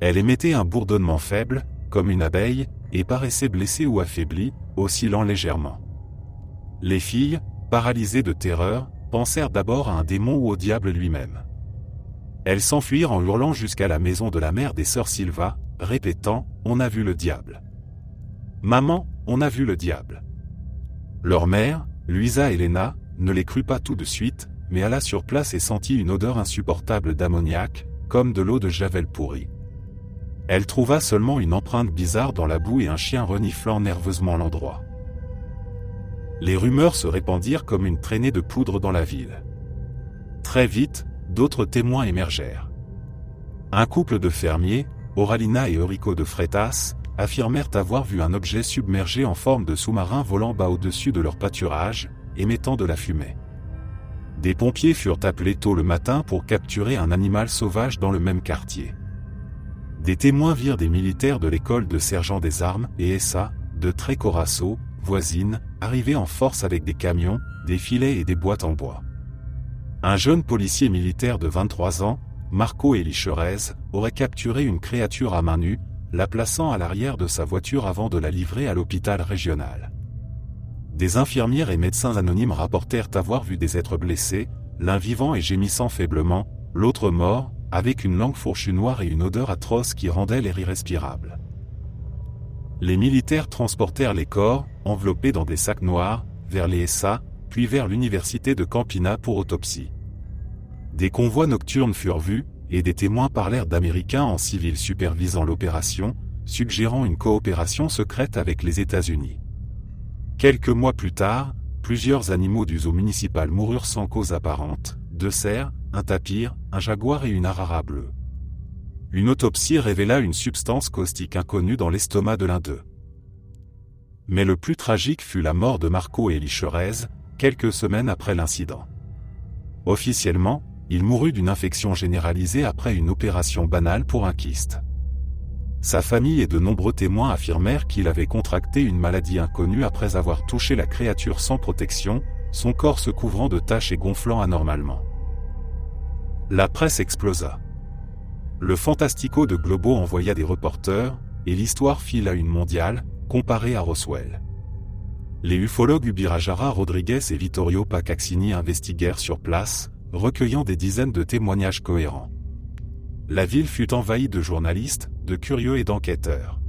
Elle émettait un bourdonnement faible, comme une abeille, et paraissait blessée ou affaiblie, oscillant légèrement. Les filles, paralysées de terreur, pensèrent d'abord à un démon ou au diable lui-même. Elles s'enfuirent en hurlant jusqu'à la maison de la mère des sœurs Silva, répétant « On a vu le diable. Maman, on a vu le diable. » Leur mère, Luisa Helena, ne les crut pas tout de suite, mais alla sur place et sentit une odeur insupportable d'ammoniac, comme de l'eau de javel pourrie. Elle trouva seulement une empreinte bizarre dans la boue et un chien reniflant nerveusement l'endroit. Les rumeurs se répandirent comme une traînée de poudre dans la ville. Très vite, d'autres témoins émergèrent. Un couple de fermiers, Oralina et Eurico de Freitas, affirmèrent avoir vu un objet submergé en forme de sous-marin volant bas au-dessus de leur pâturage, émettant de la fumée. Des pompiers furent appelés tôt le matin pour capturer un animal sauvage dans le même quartier. Des témoins virent des militaires de l'école de sergents des armes et ESA, de Trecoraço, voisine, arriver en force avec des camions, des filets et des boîtes en bois. Un jeune policier militaire de 23 ans, Marco Elixerez, aurait capturé une créature à main nue, la plaçant à l'arrière de sa voiture avant de la livrer à l'hôpital régional. Des infirmières et médecins anonymes rapportèrent avoir vu des êtres blessés, l'un vivant et gémissant faiblement, l'autre mort, avec une langue fourchue noire et une odeur atroce qui rendait l'air irrespirable. Les militaires transportèrent les corps, enveloppés dans des sacs noirs, vers les SA, puis vers l'université de Campina pour autopsie. Des convois nocturnes furent vus, et des témoins parlèrent d'Américains en civil supervisant l'opération, suggérant une coopération secrète avec les États-Unis. Quelques mois plus tard, plusieurs animaux du zoo municipal moururent sans cause apparente, 2 cerfs, un tapir, un jaguar et une arara bleue. Une autopsie révéla une substance caustique inconnue dans l'estomac de l'un d'eux. Mais le plus tragique fut la mort de Marco Elixerez, quelques semaines après l'incident. Officiellement, il mourut d'une infection généralisée après une opération banale pour un kyste. Sa famille et de nombreux témoins affirmèrent qu'il avait contracté une maladie inconnue après avoir touché la créature sans protection, son corps se couvrant de taches et gonflant anormalement. La presse explosa. Le Fantastico de Globo envoya des reporters, et l'histoire fit la une mondiale, comparée à Roswell. Les ufologues Ubirajara Rodriguez et Vittorio Pacaccini investiguèrent sur place, recueillant des dizaines de témoignages cohérents. La ville fut envahie de journalistes, de curieux et d'enquêteurs.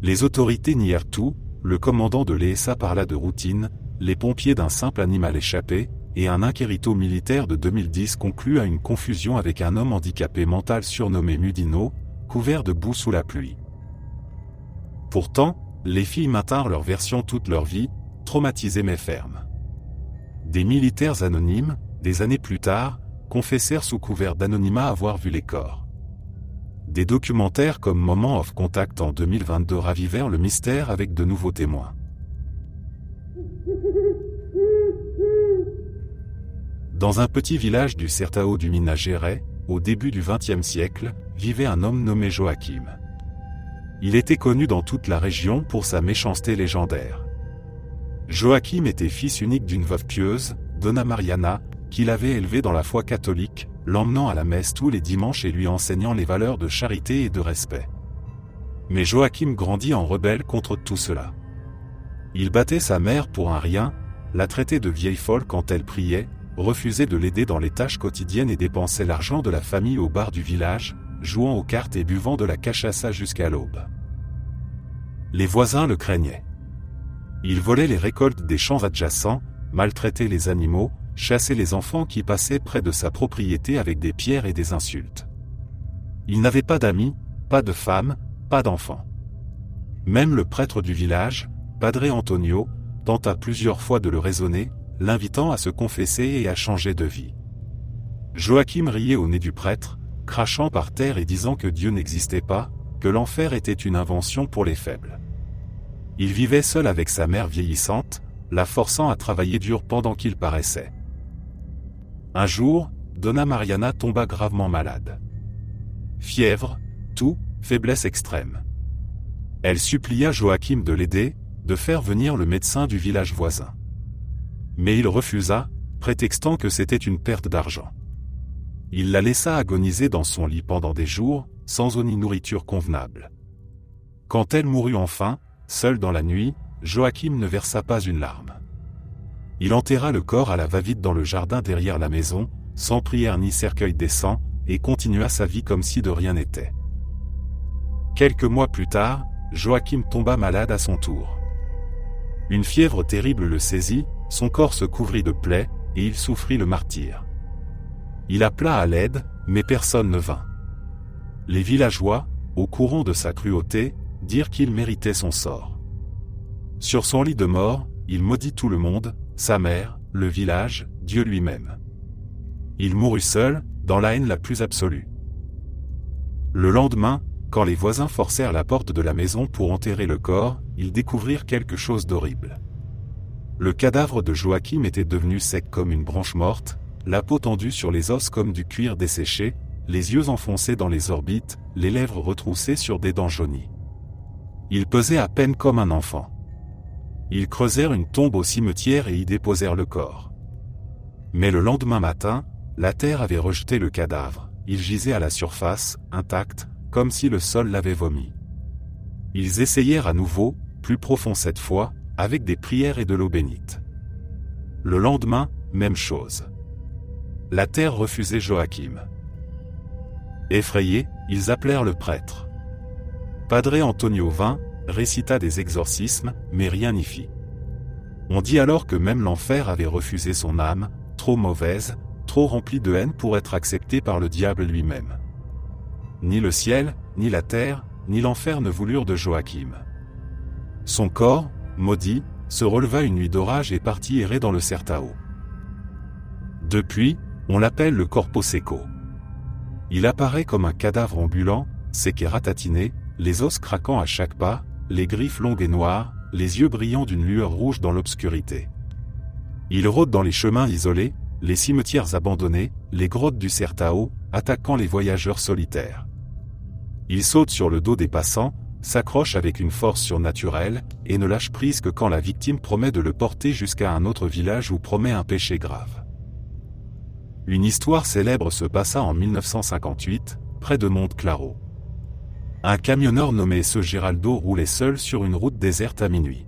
Les autorités nièrent tout, le commandant de l'ESA parla de routine, les pompiers d'un simple animal échappé, et un inquérito militaire de 2010 conclut à une confusion avec un homme handicapé mental surnommé Mudino, couvert de boue sous la pluie. Pourtant, les filles maintinrent leur version toute leur vie, traumatisées mais fermes. Des militaires anonymes, des années plus tard, confessèrent sous couvert d'anonymat avoir vu les corps. Des documentaires comme Moment of Contact en 2022 ravivèrent le mystère avec de nouveaux témoins. Dans un petit village du Certao du Minas Gerais, au début du XXe siècle, vivait un homme nommé Joachim. Il était connu dans toute la région pour sa méchanceté légendaire. Joachim était fils unique d'une veuve pieuse, Donna Mariana, qui l'avait élevé dans la foi catholique, l'emmenant à la messe tous les dimanches et lui enseignant les valeurs de charité et de respect. Mais Joachim grandit en rebelle contre tout cela. Il battait sa mère pour un rien, la traitait de vieille folle quand elle priait, refusait de l'aider dans les tâches quotidiennes et dépensait l'argent de la famille au bar du village, jouant aux cartes et buvant de la cachaça jusqu'à l'aube. Les voisins le craignaient. Il volait les récoltes des champs adjacents, maltraitait les animaux, chassait les enfants qui passaient près de sa propriété avec des pierres et des insultes. Il n'avait pas d'amis, pas de femme, pas d'enfants. Même le prêtre du village, Padre Antonio, tenta plusieurs fois de le raisonner, l'invitant à se confesser et à changer de vie. Joachim riait au nez du prêtre, crachant par terre et disant que Dieu n'existait pas, que l'enfer était une invention pour les faibles. Il vivait seul avec sa mère vieillissante, la forçant à travailler dur pendant qu'il paraissait. Un jour, Donna Mariana tomba gravement malade. Fièvre, toux, faiblesse extrême. Elle supplia Joachim de l'aider, de faire venir le médecin du village voisin. Mais il refusa, prétextant que c'était une perte d'argent. Il la laissa agoniser dans son lit pendant des jours, sans eau ni nourriture convenable. Quand elle mourut enfin, seule dans la nuit, Joachim ne versa pas une larme. Il enterra le corps à la va-vite dans le jardin derrière la maison, sans prière ni cercueil décent, et continua sa vie comme si de rien n'était. Quelques mois plus tard, Joachim tomba malade à son tour. Une fièvre terrible le saisit, son corps se couvrit de plaies, et il souffrit le martyre. Il appela à l'aide, mais personne ne vint. Les villageois, au courant de sa cruauté, dirent qu'il méritait son sort. Sur son lit de mort, il maudit tout le monde, sa mère, le village, Dieu lui-même. Il mourut seul, dans la haine la plus absolue. Le lendemain, quand les voisins forcèrent la porte de la maison pour enterrer le corps, ils découvrirent quelque chose d'horrible. Le cadavre de Joachim était devenu sec comme une branche morte, la peau tendue sur les os comme du cuir desséché, les yeux enfoncés dans les orbites, les lèvres retroussées sur des dents jaunies. Il pesait à peine comme un enfant. Ils creusèrent une tombe au cimetière et y déposèrent le corps. Mais le lendemain matin, la terre avait rejeté le cadavre, il gisait à la surface, intact, comme si le sol l'avait vomi. Ils essayèrent à nouveau, plus profond cette fois, avec des prières et de l'eau bénite. Le lendemain, même chose. La terre refusait Joachim. Effrayés, ils appelèrent le prêtre. Padre Antonio vint, récita des exorcismes, mais rien n'y fit. On dit alors que même l'enfer avait refusé son âme, trop mauvaise, trop remplie de haine pour être acceptée par le diable lui-même. Ni le ciel, ni la terre, ni l'enfer ne voulurent de Joachim. Son corps, maudit, se releva une nuit d'orage et partit errer dans le Certao. Depuis, on l'appelle le Corpo Secco. Il apparaît comme un cadavre ambulant, sec et ratatiné, les os craquant à chaque pas, les griffes longues et noires, les yeux brillants d'une lueur rouge dans l'obscurité. Il rôde dans les chemins isolés, les cimetières abandonnés, les grottes du Certao, attaquant les voyageurs solitaires. Il saute sur le dos des passants, s'accroche avec une force surnaturelle, et ne lâche prise que quand la victime promet de le porter jusqu'à un autre village ou promet un péché grave. Une histoire célèbre se passa en 1958, près de Monte Claro. Un camionneur nommé Ce Geraldo roulait seul sur une route déserte à minuit.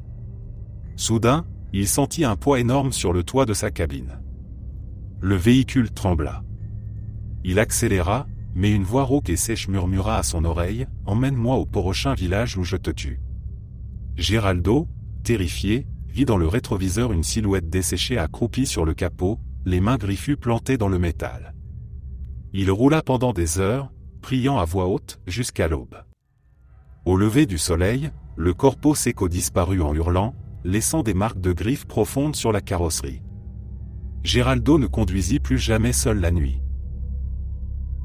Soudain, il sentit un poids énorme sur le toit de sa cabine. Le véhicule trembla. Il accéléra, mais une voix rauque et sèche murmura à son oreille « Emmène-moi au prochain village où je te tue ». Geraldo, terrifié, vit dans le rétroviseur une silhouette desséchée accroupie sur le capot, les mains griffues plantées dans le métal. Il roula pendant des heures, priant à voix haute, jusqu'à l'aube. Au lever du soleil, le Corpo Secco disparut en hurlant, laissant des marques de griffes profondes sur la carrosserie. Geraldo ne conduisit plus jamais seul la nuit.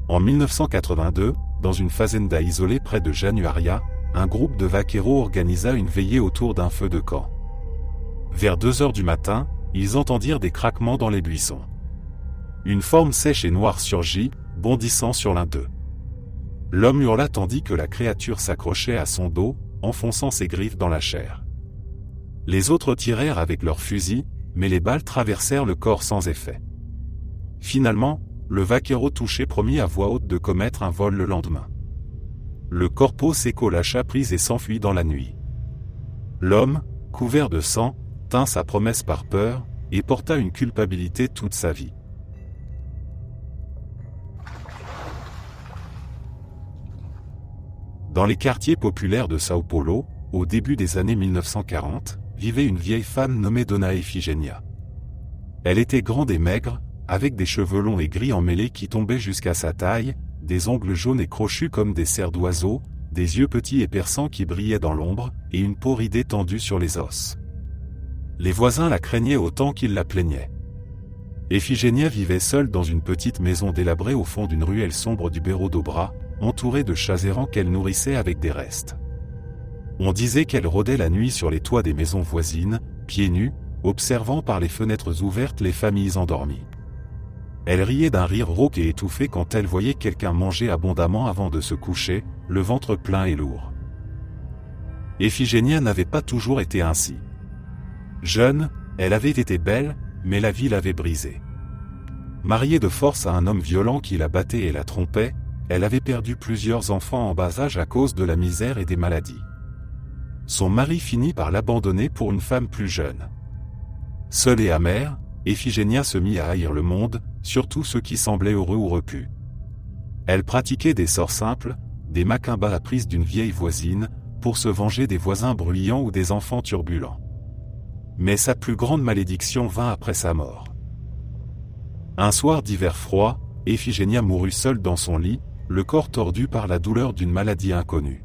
En 1982, dans une fazenda isolée près de Januaria, un groupe de vaqueros organisa une veillée autour d'un feu de camp. Vers 2 heures du matin, ils entendirent des craquements dans les buissons. Une forme sèche et noire surgit, bondissant sur l'un d'eux. L'homme hurla tandis que la créature s'accrochait à son dos, enfonçant ses griffes dans la chair. Les autres tirèrent avec leurs fusils, mais les balles traversèrent le corps sans effet. Finalement, le vaquero touché promit à voix haute de commettre un vol le lendemain. Le corpo seco lâcha prise et s'enfuit dans la nuit. L'homme, couvert de sang, tint sa promesse par peur, et porta une culpabilité toute sa vie. Dans les quartiers populaires de Sao Paulo, au début des années 1940, vivait une vieille femme nommée Dona Efigenia. Elle était grande et maigre, avec des cheveux longs et gris emmêlés qui tombaient jusqu'à sa taille, des ongles jaunes et crochus comme des serres d'oiseaux, des yeux petits et perçants qui brillaient dans l'ombre, et une peau ridée tendue sur les os. Les voisins la craignaient autant qu'ils la plaignaient. Efigenia vivait seule dans une petite maison délabrée au fond d'une ruelle sombre du Berro d'Obra, entourée de chats errants qu'elle nourrissait avec des restes. On disait qu'elle rôdait la nuit sur les toits des maisons voisines, pieds nus, observant par les fenêtres ouvertes les familles endormies. Elle riait d'un rire rauque et étouffé quand elle voyait quelqu'un manger abondamment avant de se coucher, le ventre plein et lourd. Efigenia n'avait pas toujours été ainsi. Jeune, elle avait été belle, mais la vie l'avait brisée. Mariée de force à un homme violent qui la battait et la trompait, elle avait perdu plusieurs enfants en bas âge à cause de la misère et des maladies. Son mari finit par l'abandonner pour une femme plus jeune. Seule et amère, Efigenia se mit à haïr le monde, surtout ceux qui semblaient heureux ou repus. Elle pratiquait des sorts simples, des maquimbas apprises d'une vieille voisine, pour se venger des voisins bruyants ou des enfants turbulents. Mais sa plus grande malédiction vint après sa mort. Un soir d'hiver froid, Efigenia mourut seule dans son lit, le corps tordu par la douleur d'une maladie inconnue.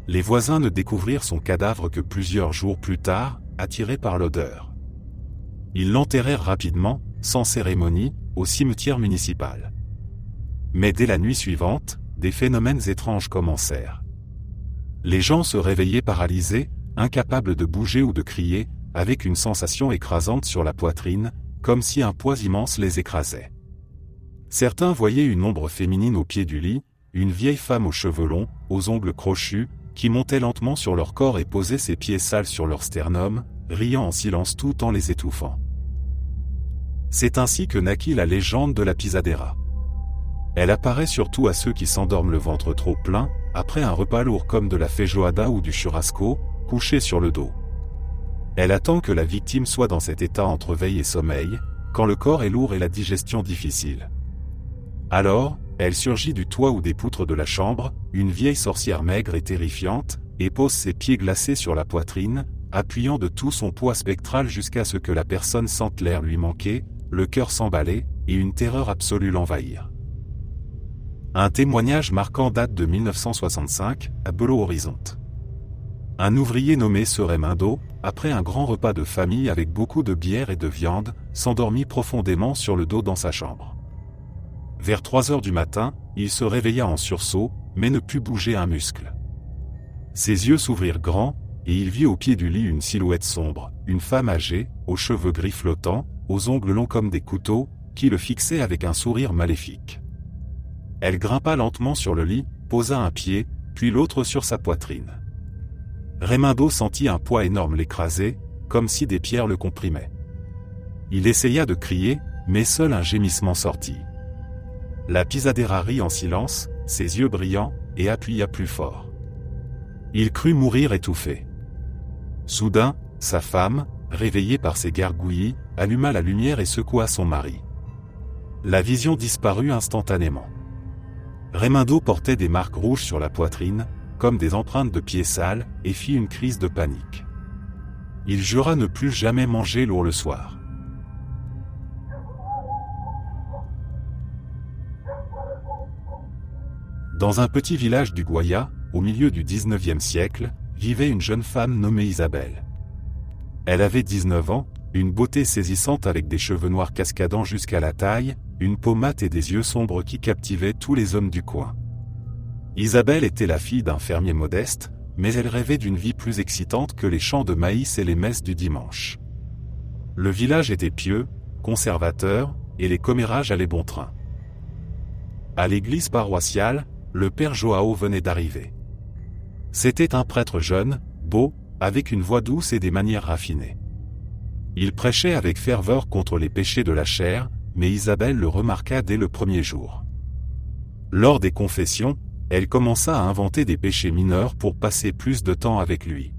Les voisins ne découvrirent son cadavre que plusieurs jours plus tard, attirés par l'odeur. Ils l'enterrèrent rapidement, sans cérémonie, au cimetière municipal. Mais dès la nuit suivante, des phénomènes étranges commencèrent. Les gens se réveillaient paralysés, incapables de bouger ou de crier, avec une sensation écrasante sur la poitrine, comme si un poids immense les écrasait. Certains voyaient une ombre féminine au pied du lit, une vieille femme aux cheveux longs, aux ongles crochus, qui montait lentement sur leur corps et posait ses pieds sales sur leur sternum, riant en silence tout en les étouffant. C'est ainsi que naquit la légende de la pisadera. Elle apparaît surtout à ceux qui s'endorment le ventre trop plein, après un repas lourd comme de la feijoada ou du churrasco, couchés sur le dos. Elle attend que la victime soit dans cet état entre veille et sommeil, quand le corps est lourd et la digestion difficile. Alors, elle surgit du toit ou des poutres de la chambre, une vieille sorcière maigre et terrifiante, et pose ses pieds glacés sur la poitrine, appuyant de tout son poids spectral jusqu'à ce que la personne sente l'air lui manquer, le cœur s'emballer, et une terreur absolue l'envahir. Un témoignage marquant date de 1965, à Belo Horizonte. Un ouvrier nommé Raimundo, après un grand repas de famille avec beaucoup de bière et de viande, s'endormit profondément sur le dos dans sa chambre. Vers 3 heures du matin, il se réveilla en sursaut, mais ne put bouger un muscle. Ses yeux s'ouvrirent grands, et il vit au pied du lit une silhouette sombre, une femme âgée, aux cheveux gris flottants, aux ongles longs comme des couteaux, qui le fixait avec un sourire maléfique. Elle grimpa lentement sur le lit, posa un pied, puis l'autre sur sa poitrine. Raimundo sentit un poids énorme l'écraser, comme si des pierres le comprimaient. Il essaya de crier, mais seul un gémissement sortit. La pisadera rit en silence, ses yeux brillants, et appuya plus fort. Il crut mourir étouffé. Soudain, sa femme, réveillée par ses gargouillis, alluma la lumière et secoua son mari. La vision disparut instantanément. Raimundo portait des marques rouges sur la poitrine, comme des empreintes de pieds sales, et fit une crise de panique. Il jura ne plus jamais manger lourd le soir. Dans un petit village du Guaya, au milieu du XIXe siècle, vivait une jeune femme nommée Isabelle. Elle avait 19 ans, une beauté saisissante avec des cheveux noirs cascadant jusqu'à la taille, une peau mate et des yeux sombres qui captivaient tous les hommes du coin. Isabelle était la fille d'un fermier modeste, mais elle rêvait d'une vie plus excitante que les champs de maïs et les messes du dimanche. Le village était pieux, conservateur, et les commérages allaient bon train. À l'église paroissiale, le père Joao venait d'arriver. C'était un prêtre jeune, beau, avec une voix douce et des manières raffinées. Il prêchait avec ferveur contre les péchés de la chair, mais Isabelle le remarqua dès le premier jour. Lors des confessions, elle commença à inventer des péchés mineurs pour passer plus de temps avec lui.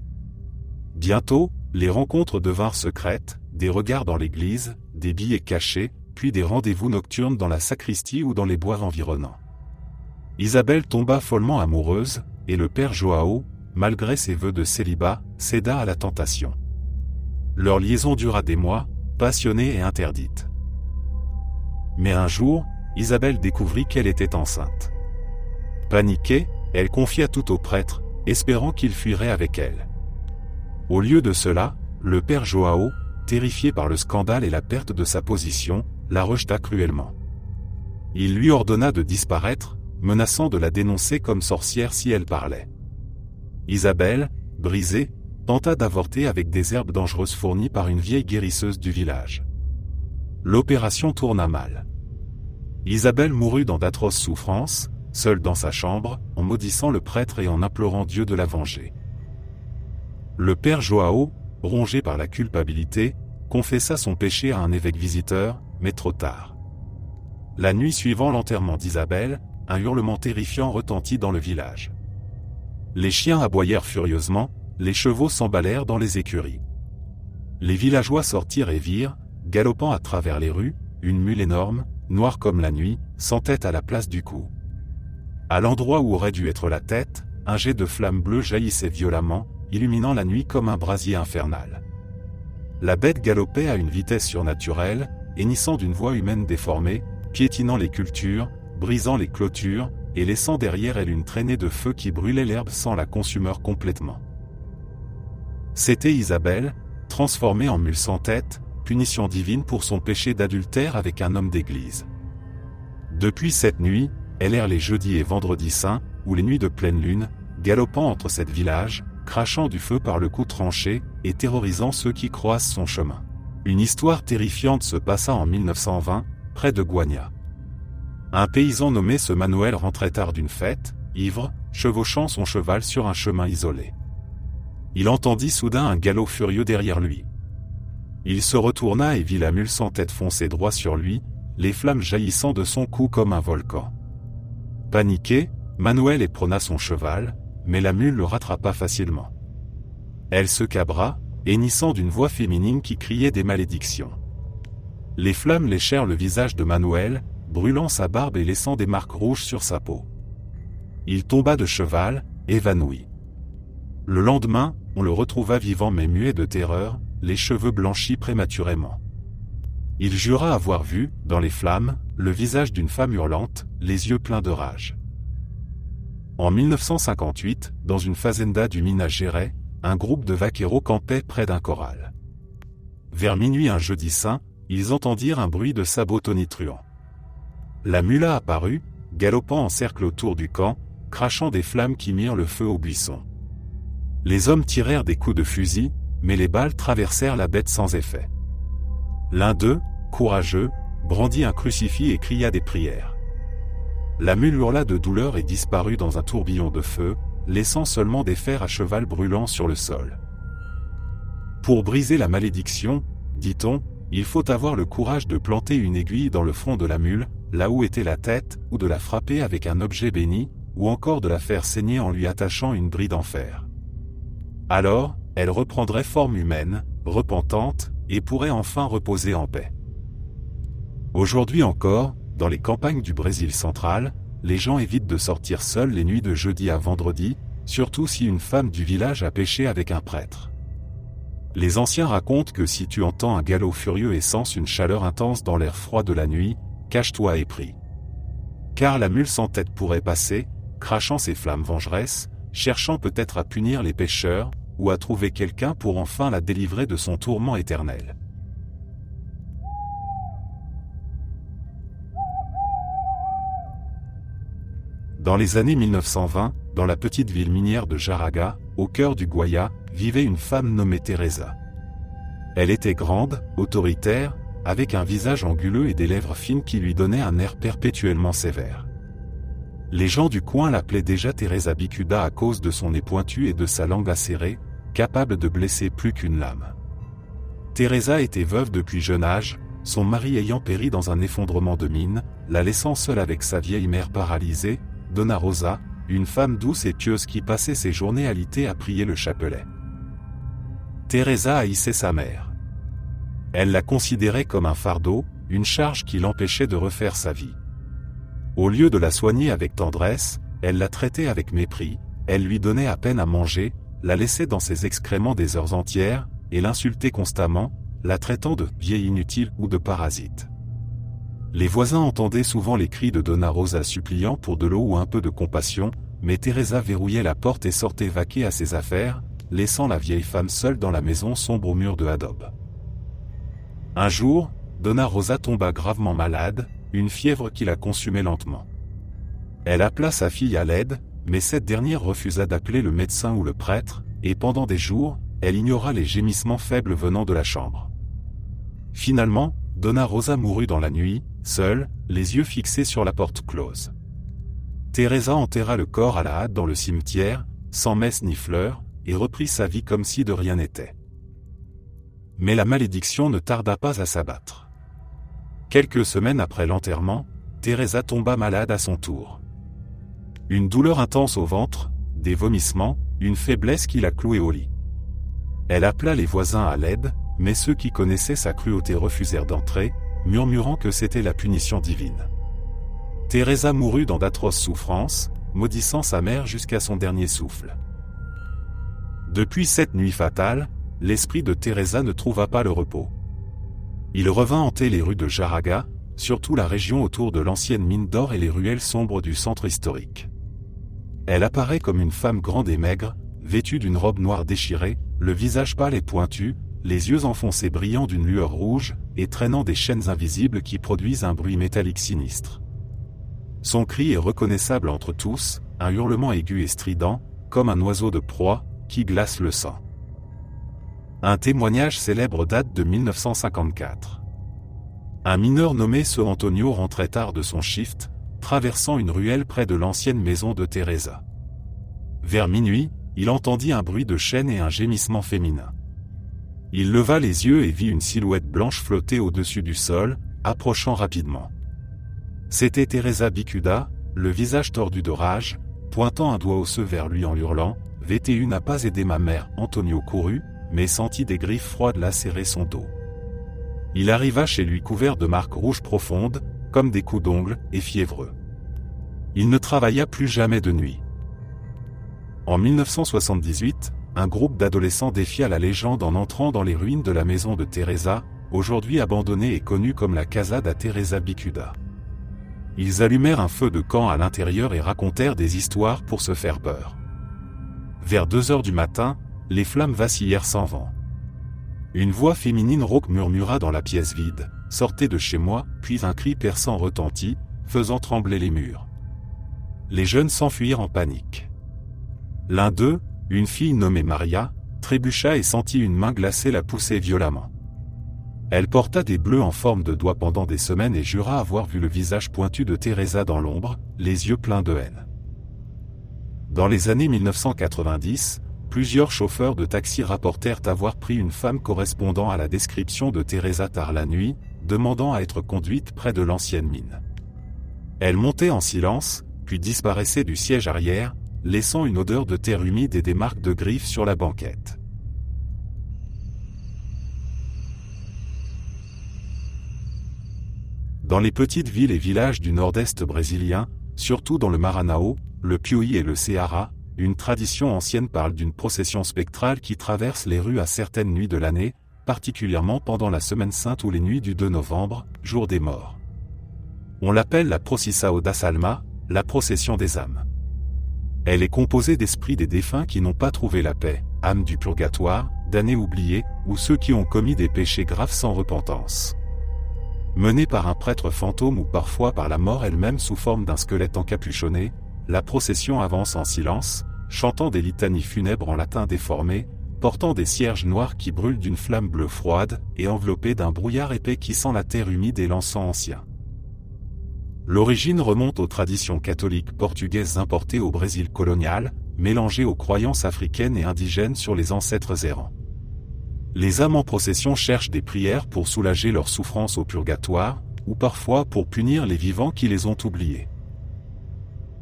Bientôt, les rencontres devinrent secrètes, des regards dans l'église, des billets cachés, puis des rendez-vous nocturnes dans la sacristie ou dans les bois environnants. Isabelle tomba follement amoureuse, et le père Joao, malgré ses vœux de célibat, céda à la tentation. Leur liaison dura des mois, passionnée et interdite. Mais un jour, Isabelle découvrit qu'elle était enceinte. Paniquée, elle confia tout au prêtre, espérant qu'il fuirait avec elle. Au lieu de cela, le père Joao, terrifié par le scandale et la perte de sa position, la rejeta cruellement. Il lui ordonna de disparaître, menaçant de la dénoncer comme sorcière si elle parlait. Isabelle, brisée, tenta d'avorter avec des herbes dangereuses fournies par une vieille guérisseuse du village. L'opération tourna mal. Isabelle mourut dans d'atroces souffrances, seule dans sa chambre, en maudissant le prêtre et en implorant Dieu de la venger. Le père Joao, rongé par la culpabilité, confessa son péché à un évêque visiteur, mais trop tard. La nuit suivant l'enterrement d'Isabelle, un hurlement terrifiant retentit dans le village. Les chiens aboyèrent furieusement, les chevaux s'emballèrent dans les écuries. Les villageois sortirent et virent, galopant à travers les rues, une mule énorme, noire comme la nuit, sans tête à la place du cou. À l'endroit où aurait dû être la tête, un jet de flamme bleue jaillissait violemment, illuminant la nuit comme un brasier infernal. La bête galopait à une vitesse surnaturelle, hennissant d'une voix humaine déformée, piétinant les cultures, brisant les clôtures, et laissant derrière elle une traînée de feu qui brûlait l'herbe sans la consumer complètement. C'était Isabelle, transformée en mule sans tête, punition divine pour son péché d'adultère avec un homme d'église. Depuis cette nuit, elle erre les jeudis et vendredis saints, ou les nuits de pleine lune, galopant entre sept villages, crachant du feu par le cou tranché, et terrorisant ceux qui croisent son chemin. Une histoire terrifiante se passa en 1920, près de Guagna. Un paysan nommé ce Manuel rentrait tard d'une fête, ivre, chevauchant son cheval sur un chemin isolé. Il entendit soudain un galop furieux derrière lui. Il se retourna et vit la mule sans tête foncer droit sur lui, les flammes jaillissant de son cou comme un volcan. Paniqué, Manuel éperonna son cheval, mais la mule le rattrapa facilement. Elle se cabra, hennissant d'une voix féminine qui criait des malédictions. Les flammes léchèrent le visage de Manuel, brûlant sa barbe et laissant des marques rouges sur sa peau. Il tomba de cheval, évanoui. Le lendemain, on le retrouva vivant mais muet de terreur, les cheveux blanchis prématurément. Il jura avoir vu, dans les flammes, le visage d'une femme hurlante, les yeux pleins de rage. En 1958, dans une fazenda du Minas Gerais, un groupe de vaqueros campait près d'un corral. Vers minuit un jeudi saint, ils entendirent un bruit de sabots tonitruants. La mula apparut, galopant en cercle autour du camp, crachant des flammes qui mirent le feu aux buissons. Les hommes tirèrent des coups de fusil, mais les balles traversèrent la bête sans effet. L'un d'eux, courageux, brandit un crucifix et cria des prières. La mule hurla de douleur et disparut dans un tourbillon de feu, laissant seulement des fers à cheval brûlant sur le sol. Pour briser la malédiction, dit-on, il faut avoir le courage de planter une aiguille dans le front de la mule, là où était la tête, ou de la frapper avec un objet béni, ou encore de la faire saigner en lui attachant une bride en fer. Alors, elle reprendrait forme humaine, repentante, et pourrait enfin reposer en paix. Aujourd'hui encore, dans les campagnes du Brésil central, les gens évitent de sortir seuls les nuits de jeudi à vendredi, surtout si une femme du village a péché avec un prêtre. Les anciens racontent que si tu entends un galop furieux et sens une chaleur intense dans l'air froid de la nuit, cache-toi et prie. Car la mule sans tête pourrait passer, crachant ses flammes vengeresses, cherchant peut-être à punir les pécheurs, ou à trouver quelqu'un pour enfin la délivrer de son tourment éternel. Dans les années 1920, dans la petite ville minière de Jaraga, au cœur du Guaya, vivait une femme nommée Teresa. Elle était grande, autoritaire, avec un visage anguleux et des lèvres fines qui lui donnaient un air perpétuellement sévère. Les gens du coin l'appelaient déjà Teresa Bicuda à cause de son nez pointu et de sa langue acérée, capable de blesser plus qu'une lame. Teresa était veuve depuis jeune âge, son mari ayant péri dans un effondrement de mine, la laissant seule avec sa vieille mère paralysée, Donna Rosa, une femme douce et pieuse qui passait ses journées alitée à prier le chapelet. Teresa haïssait sa mère. Elle la considérait comme un fardeau, une charge qui l'empêchait de refaire sa vie. Au lieu de la soigner avec tendresse, elle la traitait avec mépris, elle lui donnait à peine à manger, la laissait dans ses excréments des heures entières, et l'insultait constamment, la traitant de vieille inutile ou de parasite. Les voisins entendaient souvent les cris de Donna Rosa suppliant pour de l'eau ou un peu de compassion, mais Teresa verrouillait la porte et sortait vaquer à ses affaires, laissant la vieille femme seule dans la maison sombre aux murs de adobe. Un jour, Donna Rosa tomba gravement malade, une fièvre qui la consumait lentement. Elle appela sa fille à l'aide, mais cette dernière refusa d'appeler le médecin ou le prêtre, et pendant des jours, elle ignora les gémissements faibles venant de la chambre. Finalement, Donna Rosa mourut dans la nuit, seule, les yeux fixés sur la porte close. Teresa enterra le corps à la hâte dans le cimetière, sans messe ni fleurs, et reprit sa vie comme si de rien n'était. Mais la malédiction ne tarda pas à s'abattre. Quelques semaines après l'enterrement, Teresa tomba malade à son tour. Une douleur intense au ventre, des vomissements, une faiblesse qui la clouait au lit. Elle appela les voisins à l'aide, mais ceux qui connaissaient sa cruauté refusèrent d'entrer, murmurant que c'était la punition divine. Teresa mourut dans d'atroces souffrances, maudissant sa mère jusqu'à son dernier souffle. Depuis cette nuit fatale, l'esprit de Teresa ne trouva pas le repos. Il revint hanter les rues de Jaraga, surtout la région autour de l'ancienne mine d'or et les ruelles sombres du centre historique. Elle apparaît comme une femme grande et maigre, vêtue d'une robe noire déchirée, le visage pâle et pointu, les yeux enfoncés brillants d'une lueur rouge, et traînant des chaînes invisibles qui produisent un bruit métallique sinistre. Son cri est reconnaissable entre tous, un hurlement aigu et strident, comme un oiseau de proie, qui glace le sang. Un témoignage célèbre date de 1954. Un mineur nommé Sir Antonio rentrait tard de son shift, traversant une ruelle près de l'ancienne maison de Teresa. Vers minuit, il entendit un bruit de chaînes et un gémissement féminin. Il leva les yeux et vit une silhouette blanche flotter au-dessus du sol, approchant rapidement. C'était Teresa Bicuda, le visage tordu de rage, pointant un doigt osseux vers lui en hurlant « VTU n'a pas aidé ma mère ». Antonio courut, mais sentit des griffes froides lacérer son dos. Il arriva chez lui couvert de marques rouges profondes, comme des coups d'ongles, et fiévreux. Il ne travailla plus jamais de nuit. En 1978, un groupe d'adolescents défia la légende en entrant dans les ruines de la maison de Teresa, aujourd'hui abandonnée et connue comme la Casa da Teresa Bicuda. Ils allumèrent un feu de camp à l'intérieur et racontèrent des histoires pour se faire peur. Vers 2 heures du matin, les flammes vacillèrent sans vent. Une voix féminine rauque murmura dans la pièce vide, « Sortez de chez moi », puis un cri perçant retentit, faisant trembler les murs. Les jeunes s'enfuirent en panique. L'un d'eux, une fille nommée Maria, trébucha et sentit une main glacée la pousser violemment. Elle porta des bleus en forme de doigts pendant des semaines et jura avoir vu le visage pointu de Teresa dans l'ombre, les yeux pleins de haine. Dans les années 1990, plusieurs chauffeurs de taxi rapportèrent avoir pris une femme correspondant à la description de Teresa tard la nuit, demandant à être conduite près de l'ancienne mine. Elle montait en silence, puis disparaissait du siège arrière, laissant une odeur de terre humide et des marques de griffes sur la banquette. Dans les petites villes et villages du nord-est brésilien, surtout dans le Maranhão, le Piauí et le Ceará, une tradition ancienne parle d'une procession spectrale qui traverse les rues à certaines nuits de l'année, particulièrement pendant la Semaine Sainte ou les nuits du 2 novembre, jour des morts. On l'appelle la Procissão das Almas, la procession des âmes. Elle est composée d'esprits des défunts qui n'ont pas trouvé la paix, âmes du purgatoire, damnés oubliés, ou ceux qui ont commis des péchés graves sans repentance. Menée par un prêtre fantôme ou parfois par la mort elle-même sous forme d'un squelette encapuchonné, la procession avance en silence, chantant des litanies funèbres en latin déformé, portant des cierges noirs qui brûlent d'une flamme bleue froide, et enveloppés d'un brouillard épais qui sent la terre humide et l'encens ancien. L'origine remonte aux traditions catholiques portugaises importées au Brésil colonial, mélangées aux croyances africaines et indigènes sur les ancêtres errants. Les âmes en procession cherchent des prières pour soulager leurs souffrances au purgatoire, ou parfois pour punir les vivants qui les ont oubliés.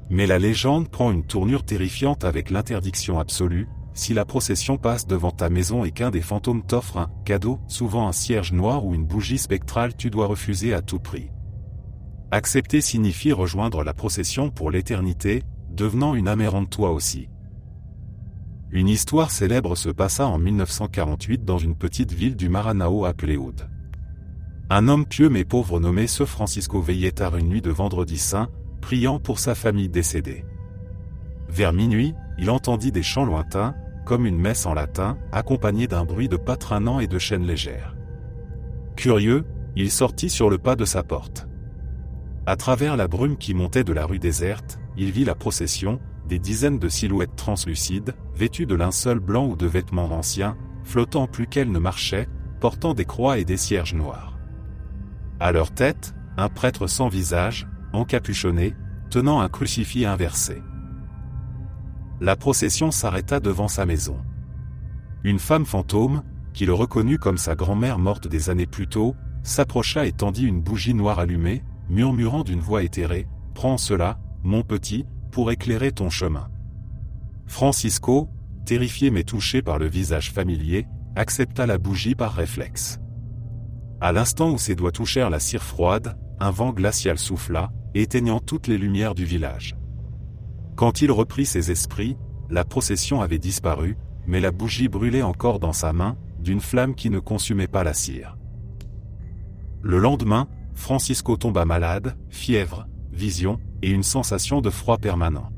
Mais la légende prend une tournure terrifiante avec l'interdiction absolue: si la procession passe devant ta maison et qu'un des fantômes t'offre un cadeau, souvent un cierge noir ou une bougie spectrale, tu dois refuser à tout prix. Accepter signifie rejoindre la procession pour l'éternité, devenant une âme errante toi aussi. Une histoire célèbre se passa en 1948 dans une petite ville du Maranhão appelée Oude. Un homme pieux mais pauvre nommé Sœur Francisco veillait tard une nuit de vendredi saint, priant pour sa famille décédée. Vers minuit, il entendit des chants lointains, comme une messe en latin, accompagnée d'un bruit de pas traînants et de chaînes légères. Curieux, il sortit sur le pas de sa porte. À travers la brume qui montait de la rue déserte, il vit la procession, des dizaines de silhouettes translucides, vêtues de linceul blanc ou de vêtements anciens, flottant plus qu'elles ne marchaient, portant des croix et des cierges noirs. À leur tête, un prêtre sans visage, encapuchonné, tenant un crucifix inversé. La procession s'arrêta devant sa maison. Une femme fantôme, qui le reconnut comme sa grand-mère morte des années plus tôt, s'approcha et tendit une bougie noire allumée, murmurant d'une voix éthérée: « Prends cela, mon petit, pour éclairer ton chemin. » Francisco, terrifié mais touché par le visage familier, accepta la bougie par réflexe. À l'instant où ses doigts touchèrent la cire froide, un vent glacial souffla, éteignant toutes les lumières du village. Quand il reprit ses esprits, la procession avait disparu, mais la bougie brûlait encore dans sa main, d'une flamme qui ne consumait pas la cire. Le lendemain, Francisco tomba malade, fièvre, vision, et une sensation de froid permanent.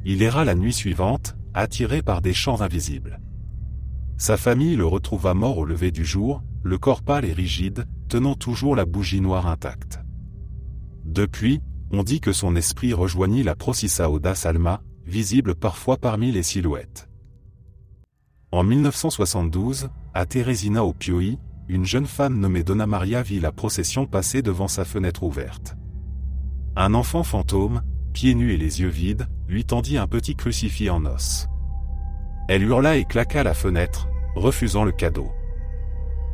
Il erra la nuit suivante, attiré par des chants invisibles. Sa famille le retrouva mort au lever du jour, le corps pâle et rigide, tenant toujours la bougie noire intacte. Depuis, on dit que son esprit rejoignit la Procissão das Almas, visible parfois parmi les silhouettes. En 1972, à Teresina au Piauí, une jeune femme nommée Dona Maria vit la procession passer devant sa fenêtre ouverte. Un enfant fantôme, pieds nus et les yeux vides, lui tendit un petit crucifix en os. Elle hurla et claqua la fenêtre, refusant le cadeau.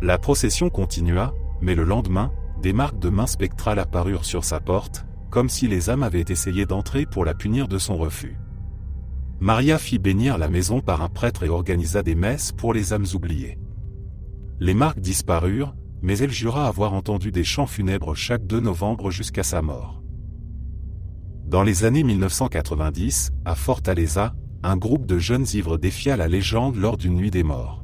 La procession continua, mais le lendemain, des marques de mains spectrales apparurent sur sa porte, comme si les âmes avaient essayé d'entrer pour la punir de son refus. Maria fit bénir la maison par un prêtre et organisa des messes pour les âmes oubliées. Les marques disparurent, mais elle jura avoir entendu des chants funèbres chaque 2 novembre jusqu'à sa mort. Dans les années 1990, à Fortaleza, un groupe de jeunes ivres défia la légende lors d'une nuit des morts.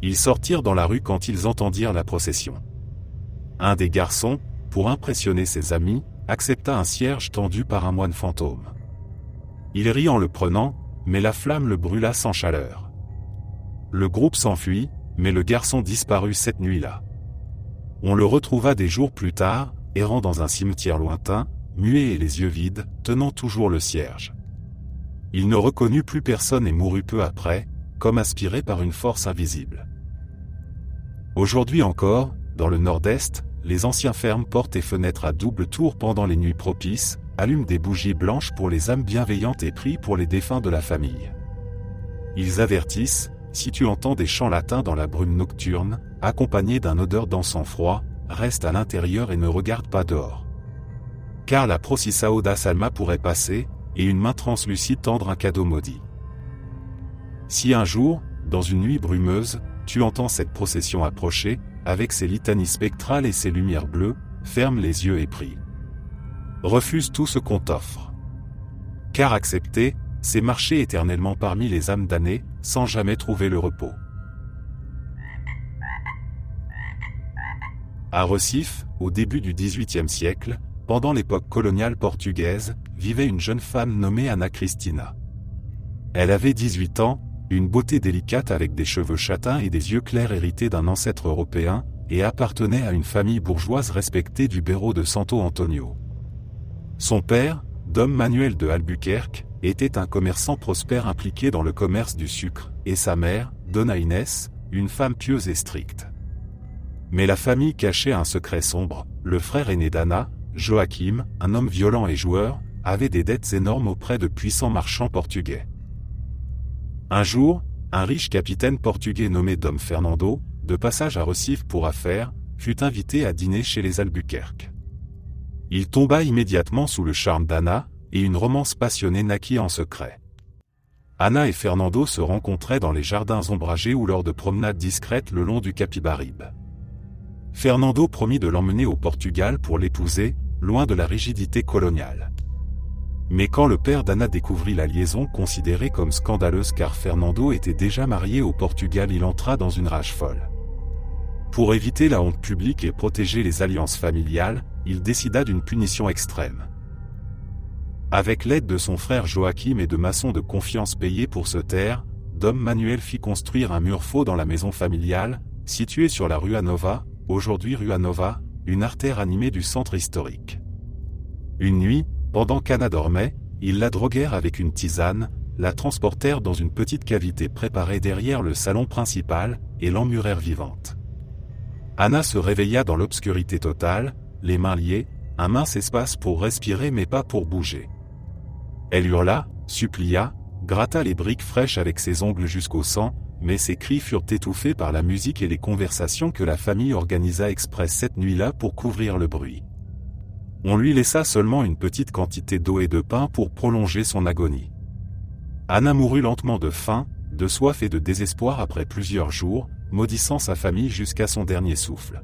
Ils sortirent dans la rue quand ils entendirent la procession. Un des garçons, pour impressionner ses amis, accepta un cierge tendu par un moine fantôme. Il rit en le prenant, mais la flamme le brûla sans chaleur. Le groupe s'enfuit, mais le garçon disparut cette nuit-là. On le retrouva des jours plus tard, errant dans un cimetière lointain, muet et les yeux vides, tenant toujours le cierge. Il ne reconnut plus personne et mourut peu après, comme aspiré par une force invisible. Aujourd'hui encore, dans le nord-est, les anciens ferment portes et fenêtres à double tour pendant les nuits propices, allument des bougies blanches pour les âmes bienveillantes et prient pour les défunts de la famille. Ils avertissent: si tu entends des chants latins dans la brume nocturne, accompagnés d'une odeur d'encens froid, reste à l'intérieur et ne regarde pas dehors. Car la Procissão das Almas pourrait passer, et une main translucide tendre un cadeau maudit. Si un jour, dans une nuit brumeuse, tu entends cette procession approcher, avec ses litanies spectrales et ses lumières bleues, ferme les yeux et prie. Refuse tout ce qu'on t'offre. Car accepter, c'est marcher éternellement parmi les âmes damnées, sans jamais trouver le repos. À Recife, au début du XVIIIe siècle, pendant l'époque coloniale portugaise, vivait une jeune femme nommée Ana Cristina. Elle avait 18 ans, une beauté délicate avec des cheveux châtains et des yeux clairs hérités d'un ancêtre européen, et appartenait à une famille bourgeoise respectée du Bairro de Santo Antonio. Son père, Dom Manuel de Albuquerque, était un commerçant prospère impliqué dans le commerce du sucre, et sa mère, Donna Inés, une femme pieuse et stricte. Mais la famille cachait un secret sombre. Le frère aîné d'Anna, Joaquim, un homme violent et joueur, avait des dettes énormes auprès de puissants marchands portugais. Un jour, un riche capitaine portugais nommé Dom Fernando, de passage à Recife pour affaires, fut invité à dîner chez les Albuquerque. Il tomba immédiatement sous le charme d'Anna, et une romance passionnée naquit en secret. Anna et Fernando se rencontraient dans les jardins ombragés ou lors de promenades discrètes le long du Capibaribe. Fernando promit de l'emmener au Portugal pour l'épouser, loin de la rigidité coloniale. Mais quand le père d'Anna découvrit la liaison considérée comme scandaleuse car Fernando était déjà marié au Portugal, il entra dans une rage folle. Pour éviter la honte publique et protéger les alliances familiales, il décida d'une punition extrême. Avec l'aide de son frère Joaquim et de maçons de confiance payés pour se taire, Dom Manuel fit construire un mur faux dans la maison familiale, située sur la Rua Nova, aujourd'hui Rua Nova, une artère animée du centre historique. Une nuit, pendant qu'Anna dormait, ils la droguèrent avec une tisane, la transportèrent dans une petite cavité préparée derrière le salon principal, et l'emmurèrent vivante. Anna se réveilla dans l'obscurité totale, les mains liées, un mince espace pour respirer mais pas pour bouger. Elle hurla, supplia, gratta les briques fraîches avec ses ongles jusqu'au sang, mais ses cris furent étouffés par la musique et les conversations que la famille organisa exprès cette nuit-là pour couvrir le bruit. On lui laissa seulement une petite quantité d'eau et de pain pour prolonger son agonie. Anna mourut lentement de faim, de soif et de désespoir après plusieurs jours, maudissant sa famille jusqu'à son dernier souffle.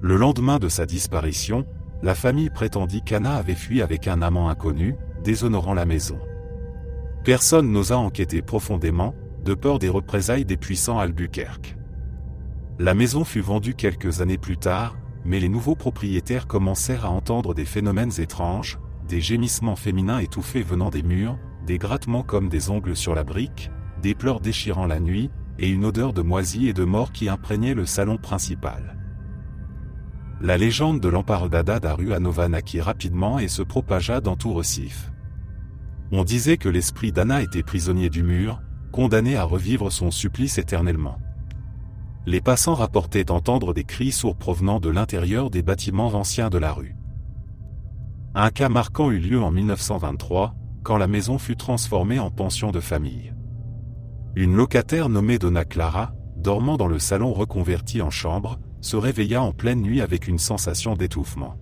Le lendemain de sa disparition, la famille prétendit qu'Anna avait fui avec un amant inconnu, déshonorant la maison. Personne n'osa enquêter profondément, de peur des représailles des puissants Albuquerque. La maison fut vendue quelques années plus tard, mais les nouveaux propriétaires commencèrent à entendre des phénomènes étranges, des gémissements féminins étouffés venant des murs, des grattements comme des ongles sur la brique, des pleurs déchirant la nuit, et une odeur de moisie et de mort qui imprégnait le salon principal. La légende de l'Emparedada da Rua Nova naquit rapidement et se propagea dans tout Recife. On disait que l'esprit d'Anna était prisonnier du mur, condamné à revivre son supplice éternellement. Les passants rapportaient entendre des cris sourds provenant de l'intérieur des bâtiments anciens de la rue. Un cas marquant eut lieu en 1923, quand la maison fut transformée en pension de famille. Une locataire nommée Donna Clara, dormant dans le salon reconverti en chambre, se réveilla en pleine nuit avec une sensation d'étouffement.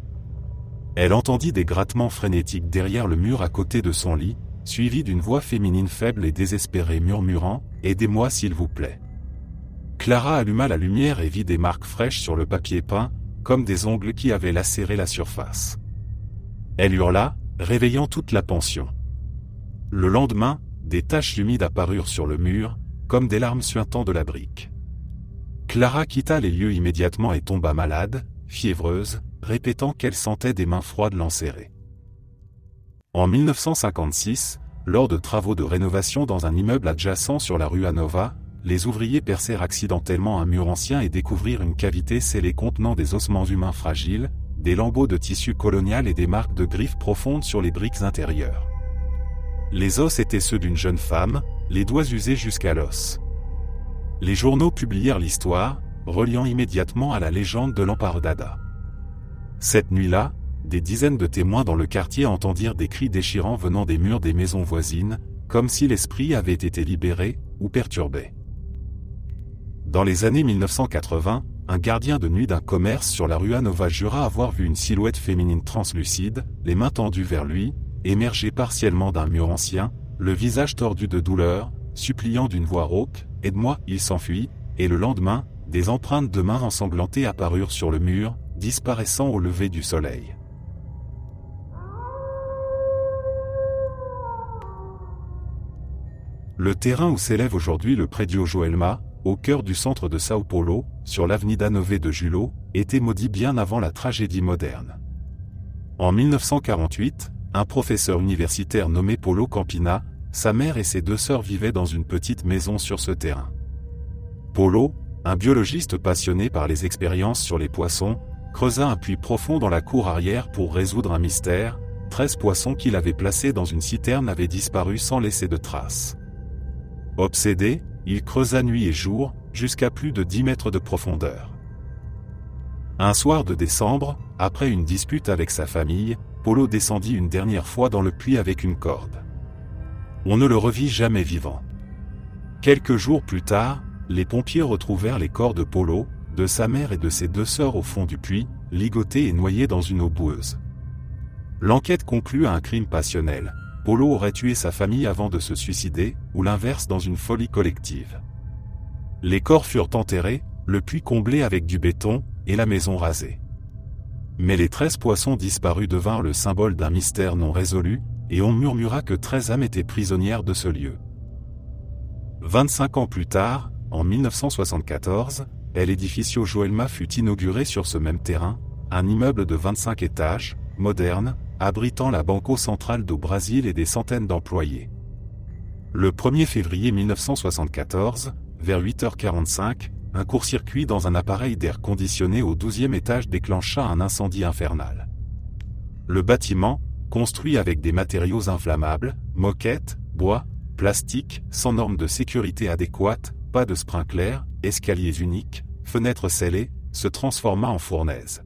Elle entendit des grattements frénétiques derrière le mur à côté de son lit, suivis d'une voix féminine faible et désespérée murmurant « Aidez-moi s'il vous plaît ». Clara alluma la lumière et vit des marques fraîches sur le papier peint, comme des ongles qui avaient lacéré la surface. Elle hurla, réveillant toute la pension. Le lendemain, des taches humides apparurent sur le mur, comme des larmes suintant de la brique. Clara quitta les lieux immédiatement et tomba malade, fiévreuse, répétant qu'elle sentait des mains froides l'enserrer. En 1956, lors de travaux de rénovation dans un immeuble adjacent sur la Rua Nova, les ouvriers percèrent accidentellement un mur ancien et découvrirent une cavité scellée contenant des ossements humains fragiles, des lambeaux de tissu colonial et des marques de griffes profondes sur les briques intérieures. Les os étaient ceux d'une jeune femme, les doigts usés jusqu'à l'os. Les journaux publièrent l'histoire, reliant immédiatement à la légende de l'Emparedada. Cette nuit-là, des dizaines de témoins dans le quartier entendirent des cris déchirants venant des murs des maisons voisines, comme si l'esprit avait été libéré ou perturbé. Dans les années 1980, un gardien de nuit d'un commerce sur la Rua Nova jura avoir vu une silhouette féminine translucide, les mains tendues vers lui, émerger partiellement d'un mur ancien, le visage tordu de douleur, suppliant d'une voix rauque, « Aide-moi », il s'enfuit, et le lendemain, des empreintes de mains ensanglantées apparurent sur le mur, disparaissant au lever du soleil. Le terrain où s'élève aujourd'hui le Prédio Joelma, au cœur du centre de São Paulo, sur l'Avenida 9 de Julho, était maudit bien avant la tragédie moderne. En 1948, un professeur universitaire nommé Paulo Campina, sa mère et ses deux sœurs vivaient dans une petite maison sur ce terrain. Paulo, un biologiste passionné par les expériences sur les poissons, creusa un puits profond dans la cour arrière pour résoudre un mystère, 13 poissons qu'il avait placés dans une citerne avaient disparu sans laisser de traces. Obsédé, il creusa nuit et jour, jusqu'à plus de 10 mètres de profondeur. Un soir de décembre, après une dispute avec sa famille, Polo descendit une dernière fois dans le puits avec une corde. On ne le revit jamais vivant. Quelques jours plus tard, les pompiers retrouvèrent les corps de Polo, de sa mère et de ses 2 sœurs au fond du puits, ligotés et noyés dans une eau boueuse. L'enquête conclut à un crime passionnel. Polo aurait tué sa famille avant de se suicider, ou l'inverse dans une folie collective. Les corps furent enterrés, le puits comblé avec du béton, et la maison rasée. Mais les 13 poissons disparus devinrent le symbole d'un mystère non résolu, et on murmura que 13 âmes étaient prisonnières de ce lieu. 25 ans plus tard, en 1974, l'Edificio Joelma fut inauguré sur ce même terrain, un immeuble de 25 étages, moderne, abritant la Banco Central do Brasil et des centaines d'employés. Le 1er février 1974, vers 8h45, un court-circuit dans un appareil d'air conditionné au 12e étage déclencha un incendie infernal. Le bâtiment, construit avec des matériaux inflammables, moquettes, bois, plastique, sans normes de sécurité adéquates, pas de sprinkler, escaliers uniques, fenêtres scellées, se transforma en fournaise.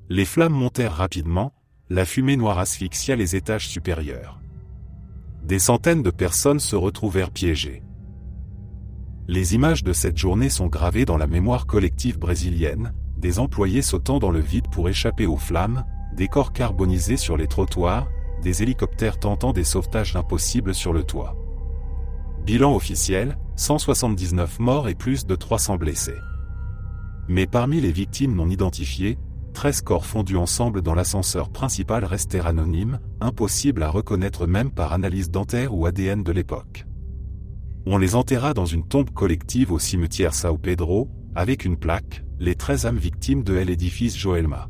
Les flammes montèrent rapidement, la fumée noire asphyxia les étages supérieurs. Des centaines de personnes se retrouvèrent piégées. Les images de cette journée sont gravées dans la mémoire collective brésilienne, des employés sautant dans le vide pour échapper aux flammes, des corps carbonisés sur les trottoirs, des hélicoptères tentant des sauvetages impossibles sur le toit. Bilan officiel, 179 morts et plus de 300 blessés. Mais parmi les victimes non identifiées, 13 corps fondus ensemble dans l'ascenseur principal restèrent anonymes, impossibles à reconnaître même par analyse dentaire ou ADN de l'époque. On les enterra dans une tombe collective au cimetière São Pedro, avec une plaque, les 13 âmes victimes de l'Edificio Joelma.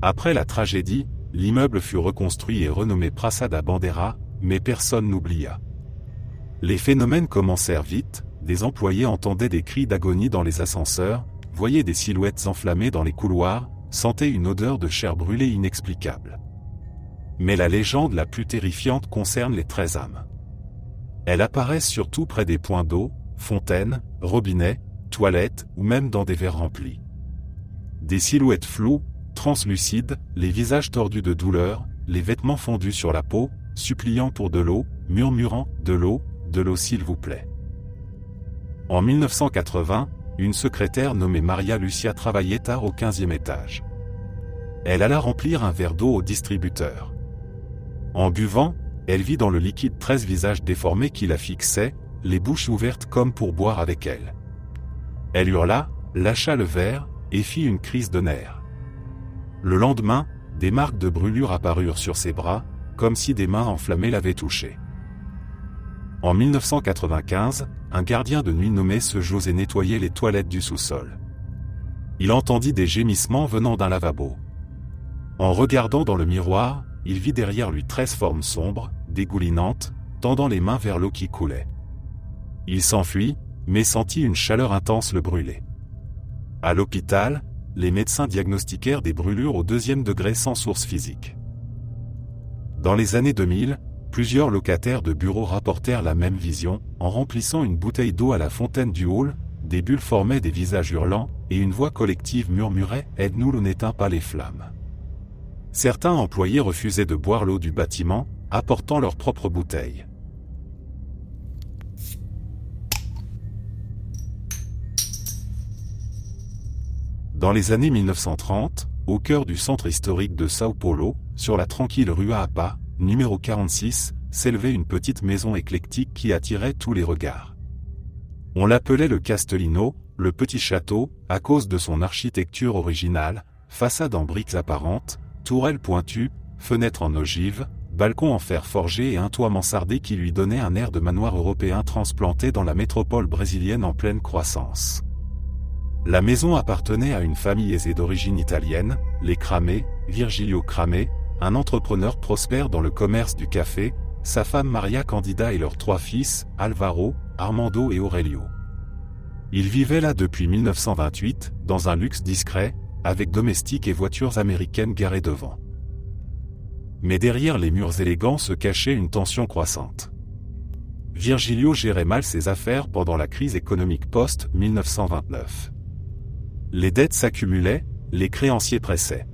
Après la tragédie, l'immeuble fut reconstruit et renommé Praça da Bandeira, mais personne n'oublia. Les phénomènes commencèrent vite, des employés entendaient des cris d'agonie dans les ascenseurs, voyaient des silhouettes enflammées dans les couloirs, sentaient une odeur de chair brûlée inexplicable. Mais la légende la plus terrifiante concerne les 13 âmes. Elles apparaissent surtout près des points d'eau, fontaines, robinets, toilettes ou même dans des verres remplis. Des silhouettes floues, translucides, les visages tordus de douleur, les vêtements fondus sur la peau, suppliant pour de l'eau, murmurant « de l'eau s'il vous plaît ». En 1980, une secrétaire nommée Maria Lucia travaillait tard au 15e étage. Elle alla remplir un verre d'eau au distributeur. En buvant, elle vit dans le liquide 13 visages déformés qui la fixaient, les bouches ouvertes comme pour boire avec elle. Elle hurla, lâcha le verre, et fit une crise de nerfs. Le lendemain, des marques de brûlure apparurent sur ses bras, comme si des mains enflammées l'avaient touchée. En 1995, un gardien de nuit nommé José nettoyait les toilettes du sous-sol. Il entendit des gémissements venant d'un lavabo. En regardant dans le miroir, il vit derrière lui 13 formes sombres, dégoulinantes, tendant les mains vers l'eau qui coulait. Il s'enfuit, mais sentit une chaleur intense le brûler. À l'hôpital, les médecins diagnostiquèrent des brûlures au 2e degré sans source physique. Dans les années 2000, plusieurs locataires de bureaux rapportèrent la même vision, en remplissant une bouteille d'eau à la fontaine du hall, des bulles formaient des visages hurlants, et une voix collective murmurait « Aide-nous, l'eau n'éteint pas les flammes ». Certains employés refusaient de boire l'eau du bâtiment, apportant leurs propres bouteilles. Dans les années 1930, au cœur du centre historique de São Paulo, sur la tranquille rue Apa, numéro 46, s'élevait une petite maison éclectique qui attirait tous les regards. On l'appelait le Castelino, le petit château, à cause de son architecture originale, façade en briques apparentes, tourelles pointues, fenêtres en ogive, balcons en fer forgé et un toit mansardé qui lui donnait un air de manoir européen transplanté dans la métropole brésilienne en pleine croissance. La maison appartenait à une famille aisée d'origine italienne, les Cramé, Virgilio Cramé, un entrepreneur prospère dans le commerce du café, sa femme Maria Candida et leurs 3 fils, Alvaro, Armando et Aurelio. Ils vivaient là depuis 1928, dans un luxe discret, avec domestiques et voitures américaines garées devant. Mais derrière les murs élégants se cachait une tension croissante. Virgilio gérait mal ses affaires pendant la crise économique post-1929. Les dettes s'accumulaient, les créanciers pressaient.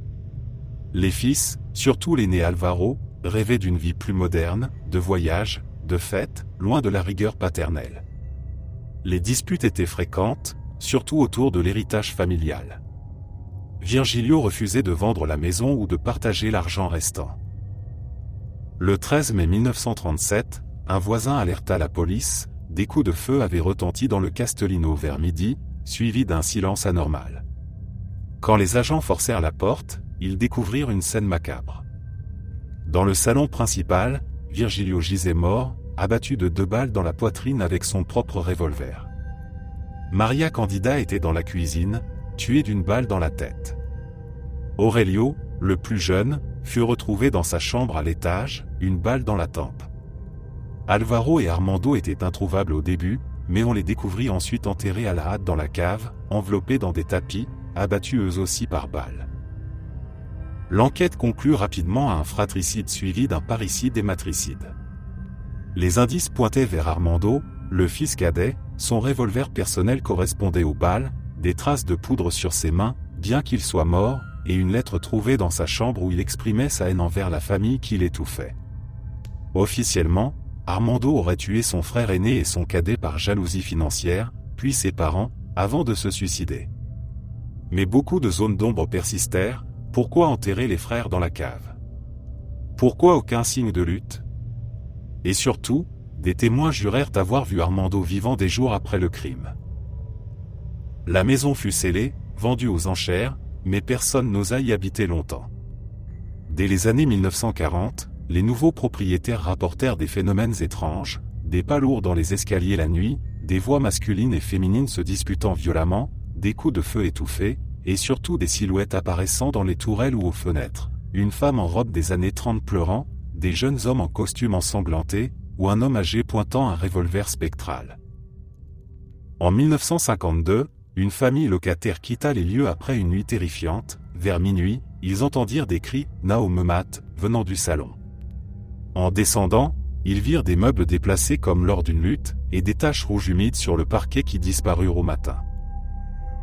Les fils, surtout l'aîné Alvaro, rêvaient d'une vie plus moderne, de voyages, de fêtes, loin de la rigueur paternelle. Les disputes étaient fréquentes, surtout autour de l'héritage familial. Virgilio refusait de vendre la maison ou de partager l'argent restant. Le 13 mai 1937, un voisin alerta la police, des coups de feu avaient retenti dans le Castellino vers midi, suivis d'un silence anormal. Quand les agents forcèrent la porte, ils découvrirent une scène macabre. Dans le salon principal, Virgilio gisait mort, abattu de 2 balles dans la poitrine avec son propre revolver. Maria Candida était dans la cuisine, tuée d'une balle dans la tête. Aurelio, le plus jeune, fut retrouvé dans sa chambre à l'étage, une balle dans la tempe. Alvaro et Armando étaient introuvables au début, mais on les découvrit ensuite enterrés à la hâte dans la cave, enveloppés dans des tapis, abattus eux aussi par balles. L'enquête conclut rapidement à un fratricide suivi d'un parricide et matricide. Les indices pointaient vers Armando, le fils cadet, son revolver personnel correspondait aux balles, des traces de poudre sur ses mains, bien qu'il soit mort, et une lettre trouvée dans sa chambre où il exprimait sa haine envers la famille qui l'étouffait. Officiellement, Armando aurait tué son frère aîné et son cadet par jalousie financière, puis ses parents, avant de se suicider. Mais beaucoup de zones d'ombre persistèrent. Pourquoi enterrer les frères dans la cave? Pourquoi aucun signe de lutte? Et surtout, des témoins jurèrent avoir vu Armando vivant des jours après le crime. La maison fut scellée, vendue aux enchères, mais personne n'osa y habiter longtemps. Dès les années 1940, les nouveaux propriétaires rapportèrent des phénomènes étranges, des pas lourds dans les escaliers la nuit, des voix masculines et féminines se disputant violemment, des coups de feu étouffés, et surtout des silhouettes apparaissant dans les tourelles ou aux fenêtres, une femme en robe des années 30 pleurant, des jeunes hommes en costume ensanglanté, ou un homme âgé pointant un revolver spectral. En 1952, une famille locataire quitta les lieux après une nuit terrifiante. Vers minuit, ils entendirent des cris « Naomemat » venant du salon. En descendant, ils virent des meubles déplacés comme lors d'une lutte, et des taches rouges humides sur le parquet qui disparurent au matin.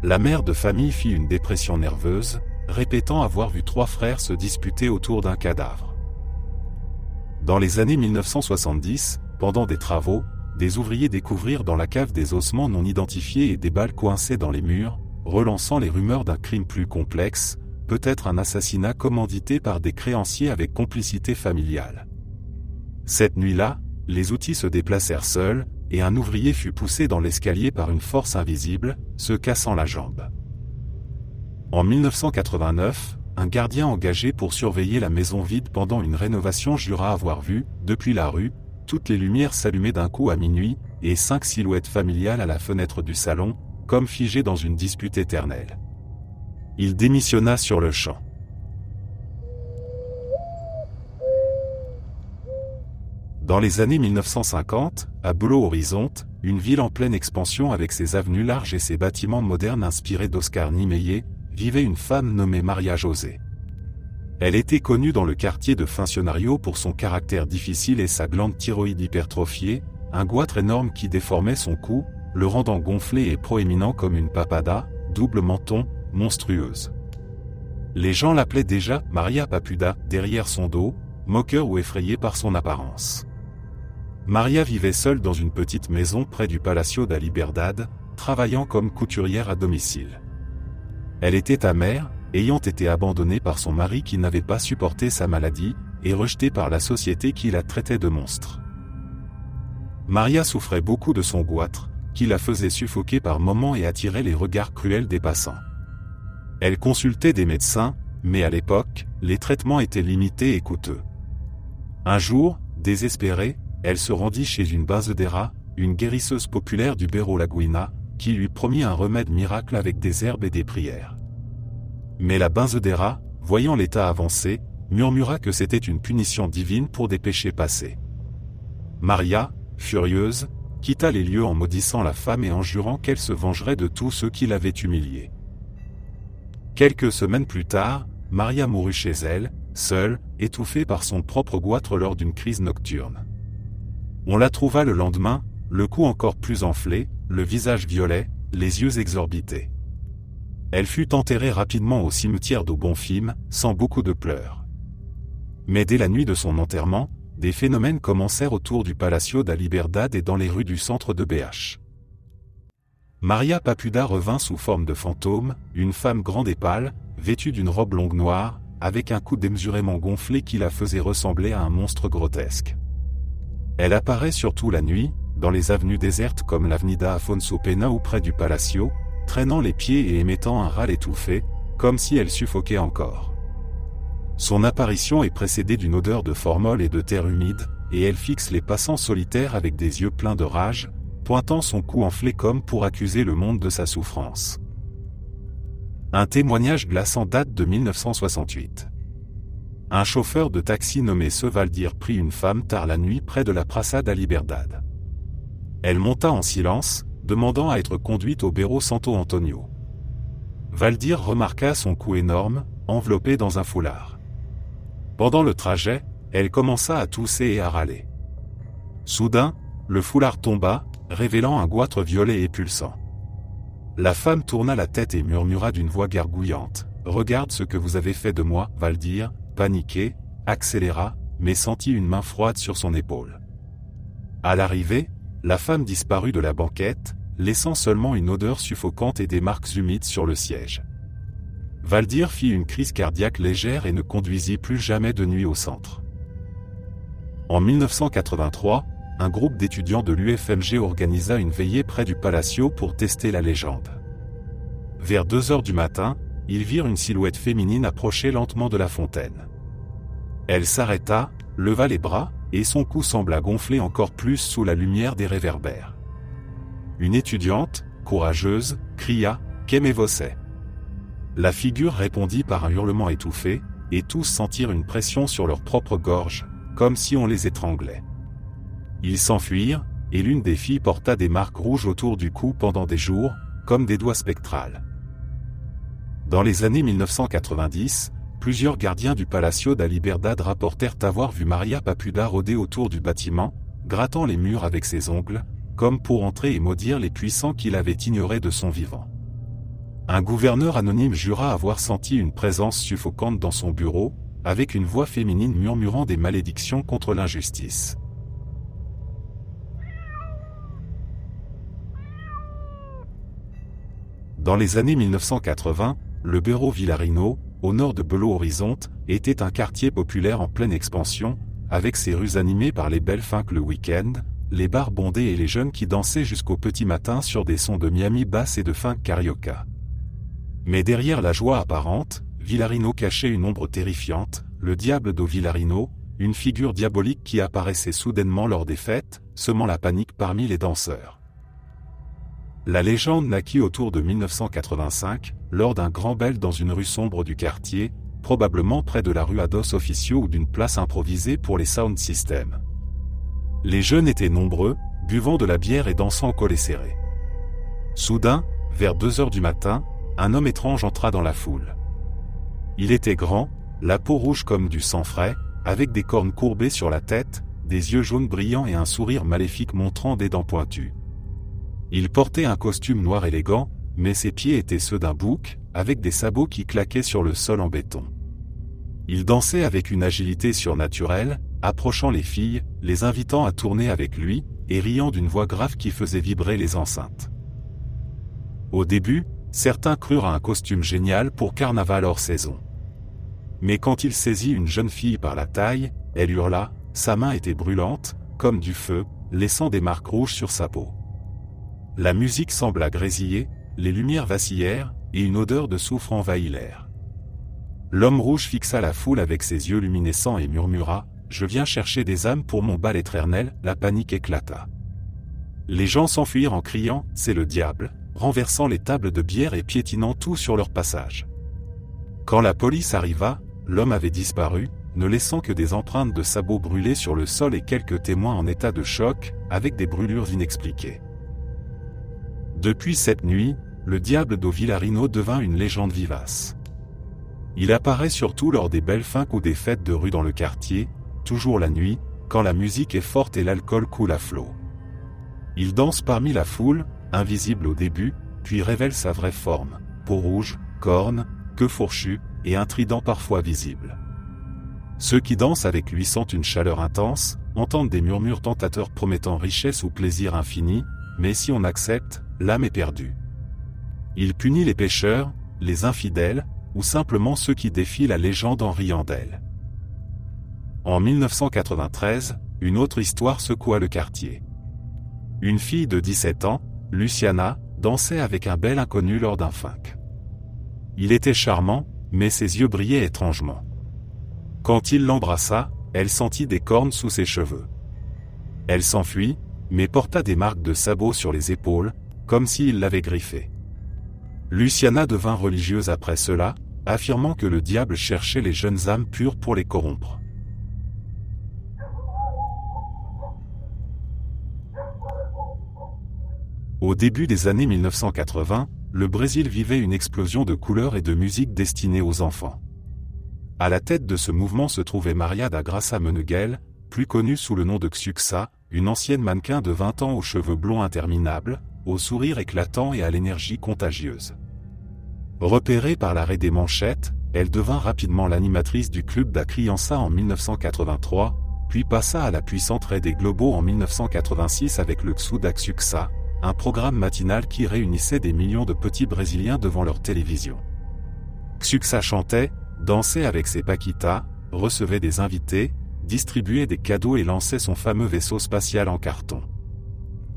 La mère de famille fit une dépression nerveuse, répétant avoir vu 3 frères se disputer autour d'un cadavre. Dans les années 1970, pendant des travaux, des ouvriers découvrirent dans la cave des ossements non identifiés et des balles coincées dans les murs, relançant les rumeurs d'un crime plus complexe, peut-être un assassinat commandité par des créanciers avec complicité familiale. Cette nuit-là, les outils se déplacèrent seuls, et un ouvrier fut poussé dans l'escalier par une force invisible, se cassant la jambe. En 1989, un gardien engagé pour surveiller la maison vide pendant une rénovation jura avoir vu, depuis la rue, toutes les lumières s'allumer d'un coup à minuit, et 5 silhouettes familiales à la fenêtre du salon, comme figées dans une dispute éternelle. Il démissionna sur le champ. Dans les années 1950, à Belo Horizonte, une ville en pleine expansion avec ses avenues larges et ses bâtiments modernes inspirés d'Oscar Niemeyer, vivait une femme nommée Maria José. Elle était connue dans le quartier de Funcionario pour son caractère difficile et sa glande thyroïde hypertrophiée, un goitre énorme qui déformait son cou, le rendant gonflé et proéminent comme une papada, double menton, monstrueuse. Les gens l'appelaient déjà Maria Papuda derrière son dos, moqueur ou effrayé par son apparence. Maria vivait seule dans une petite maison près du Palacio da Liberdade, travaillant comme couturière à domicile. Elle était amère, ayant été abandonnée par son mari qui n'avait pas supporté sa maladie, et rejetée par la société qui la traitait de monstre. Maria souffrait beaucoup de son goitre, qui la faisait suffoquer par moments et attirait les regards cruels des passants. Elle consultait des médecins, mais à l'époque, les traitements étaient limités et coûteux. Un jour, désespérée, elle se rendit chez une benzedeira, une guérisseuse populaire du Berro Laguina, qui lui promit un remède miracle avec des herbes et des prières. Mais la benzedeira, voyant l'état avancé, murmura que c'était une punition divine pour des péchés passés. Maria, furieuse, quitta les lieux en maudissant la femme et en jurant qu'elle se vengerait de tous ceux qui l'avaient humiliée. Quelques semaines plus tard, Maria mourut chez elle, seule, étouffée par son propre goitre lors d'une crise nocturne. On la trouva le lendemain, le cou encore plus enflé, le visage violet, les yeux exorbités. Elle fut enterrée rapidement au cimetière de Bonfim, sans beaucoup de pleurs. Mais dès la nuit de son enterrement, des phénomènes commencèrent autour du Palacio da Liberdade et dans les rues du centre de BH. Maria Papuda revint sous forme de fantôme, une femme grande et pâle, vêtue d'une robe longue noire, avec un cou démesurément gonflé qui la faisait ressembler à un monstre grotesque. Elle apparaît surtout la nuit, dans les avenues désertes comme l'Avenida Afonso Pena ou près du Palacio, traînant les pieds et émettant un râle étouffé, comme si elle suffoquait encore. Son apparition est précédée d'une odeur de formol et de terre humide, et elle fixe les passants solitaires avec des yeux pleins de rage, pointant son cou enflé comme pour accuser le monde de sa souffrance. Un témoignage glaçant date de 1968. Un chauffeur de taxi nommé Valdir prit une femme tard la nuit près de la Praça da Liberdade. Elle monta en silence, demandant à être conduite au Beiro Santo Antonio. Valdir remarqua son cou énorme, enveloppé dans un foulard. Pendant le trajet, elle commença à tousser et à râler. Soudain, le foulard tomba, révélant un goitre violet et pulsant. La femme tourna la tête et murmura d'une voix gargouillante, « Regarde ce que vous avez fait de moi, Valdir », paniqué, accéléra, mais sentit une main froide sur son épaule. À l'arrivée, la femme disparut de la banquette, laissant seulement une odeur suffocante et des marques humides sur le siège. Valdir fit une crise cardiaque légère et ne conduisit plus jamais de nuit au centre. En 1983, un groupe d'étudiants de l'UFMG organisa une veillée près du Palacio pour tester la légende. Vers 2 heures du matin, ils virent une silhouette féminine approcher lentement de la fontaine. Elle s'arrêta, leva les bras, et son cou sembla gonfler encore plus sous la lumière des réverbères. Une étudiante, courageuse, cria « Que me você ?» La figure répondit par un hurlement étouffé, et tous sentirent une pression sur leur propre gorge, comme si on les étranglait. Ils s'enfuirent, et l'une des filles porta des marques rouges autour du cou pendant des jours, comme des doigts spectrales. Dans les années 1990, plusieurs gardiens du Palacio da Liberdade rapportèrent avoir vu Maria Papuda rôder autour du bâtiment, grattant les murs avec ses ongles, comme pour entrer et maudire les puissants qui l'avaient ignoré de son vivant. Un gouverneur anonyme jura avoir senti une présence suffocante dans son bureau, avec une voix féminine murmurant des malédictions contre l'injustice. Dans les années 1980, le Beiro Vilarino, au nord de Belo Horizonte, était un quartier populaire en pleine expansion, avec ses rues animées par les belles funks le week-end, les bars bondés et les jeunes qui dansaient jusqu'au petit matin sur des sons de Miami bass et de funk carioca. Mais derrière la joie apparente, Vilarino cachait une ombre terrifiante, le diable do Vilarino, une figure diabolique qui apparaissait soudainement lors des fêtes, semant la panique parmi les danseurs. La légende naquit autour de 1985, lors d'un grand bal dans une rue sombre du quartier, probablement près de la rue Ados Officio ou d'une place improvisée pour les sound systems. Les jeunes étaient nombreux, buvant de la bière et dansant au collet serré. Soudain, vers 2 heures du matin, un homme étrange entra dans la foule. Il était grand, la peau rouge comme du sang frais, avec des cornes courbées sur la tête, des yeux jaunes brillants et un sourire maléfique montrant des dents pointues. Il portait un costume noir élégant, mais ses pieds étaient ceux d'un bouc, avec des sabots qui claquaient sur le sol en béton. Il dansait avec une agilité surnaturelle, approchant les filles, les invitant à tourner avec lui, et riant d'une voix grave qui faisait vibrer les enceintes. Au début, certains crurent à un costume génial pour carnaval hors saison. Mais quand il saisit une jeune fille par la taille, elle hurla, sa main était brûlante, comme du feu, laissant des marques rouges sur sa peau. La musique sembla grésiller, les lumières vacillèrent, et une odeur de soufre envahit l'air. L'homme rouge fixa la foule avec ses yeux luminescents et murmura, « Je viens chercher des âmes pour mon bal éternel », la panique éclata. Les gens s'enfuirent en criant, « C'est le diable », renversant les tables de bière et piétinant tout sur leur passage. Quand la police arriva, l'homme avait disparu, ne laissant que des empreintes de sabots brûlés sur le sol et quelques témoins en état de choc, avec des brûlures inexpliquées. Depuis cette nuit, le diable do Vilarino devint une légende vivace. Il apparaît surtout lors des belles finques ou des fêtes de rue dans le quartier, toujours la nuit, quand la musique est forte et l'alcool coule à flot. Il danse parmi la foule, invisible au début, puis révèle sa vraie forme, peau rouge, cornes, queue fourchue, et un trident parfois visible. Ceux qui dansent avec lui sentent une chaleur intense, entendent des murmures tentateurs promettant richesse ou plaisir infini, mais si on accepte, l'âme est perdue. Il punit les pécheurs, les infidèles, ou simplement ceux qui défient la légende en riant d'elle. En 1993, une autre histoire secoua le quartier. Une fille de 17 ans, Luciana, dansait avec un bel inconnu lors d'un funk. Il était charmant, mais ses yeux brillaient étrangement. Quand il l'embrassa, elle sentit des cornes sous ses cheveux. Elle s'enfuit, mais porta des marques de sabots sur les épaules, comme s'il l'avait griffée. Luciana devint religieuse après cela, affirmant que le diable cherchait les jeunes âmes pures pour les corrompre. Au début des années 1980, le Brésil vivait une explosion de couleurs et de musique destinée aux enfants. À la tête de ce mouvement se trouvait Maria da Graça Meneghel, plus connue sous le nom de Xuxa, une ancienne mannequin de 20 ans aux cheveux blonds interminables, au sourire éclatant et à l'énergie contagieuse. Repérée par l'arrêt des manchettes, elle devint rapidement l'animatrice du club da Criança en 1983, puis passa à la puissante Rede Globo en 1986 avec le Xu da Xuxa, un programme matinal qui réunissait des millions de petits Brésiliens devant leur télévision. Xuxa chantait, dansait avec ses paquitas, recevait des invités, distribuait des cadeaux et lançait son fameux vaisseau spatial en carton.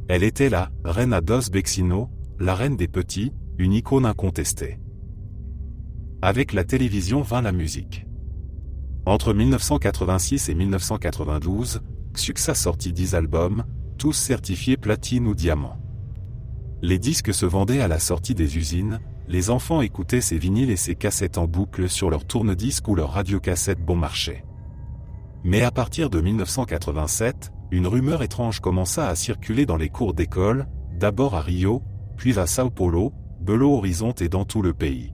Elle était la Reina dos Bexinos, la reine des petits, une icône incontestée. Avec la télévision vint la musique. Entre 1986 et 1992, Xuxa sortit 10 albums, tous certifiés platine ou diamant. Les disques se vendaient à la sortie des usines, les enfants écoutaient ses vinyles et ses cassettes en boucle sur leur tourne-disque ou leur radiocassette bon marché. Mais à partir de 1987, une rumeur étrange commença à circuler dans les cours d'école, d'abord à Rio, puis à São Paulo, Belo Horizonte et dans tout le pays.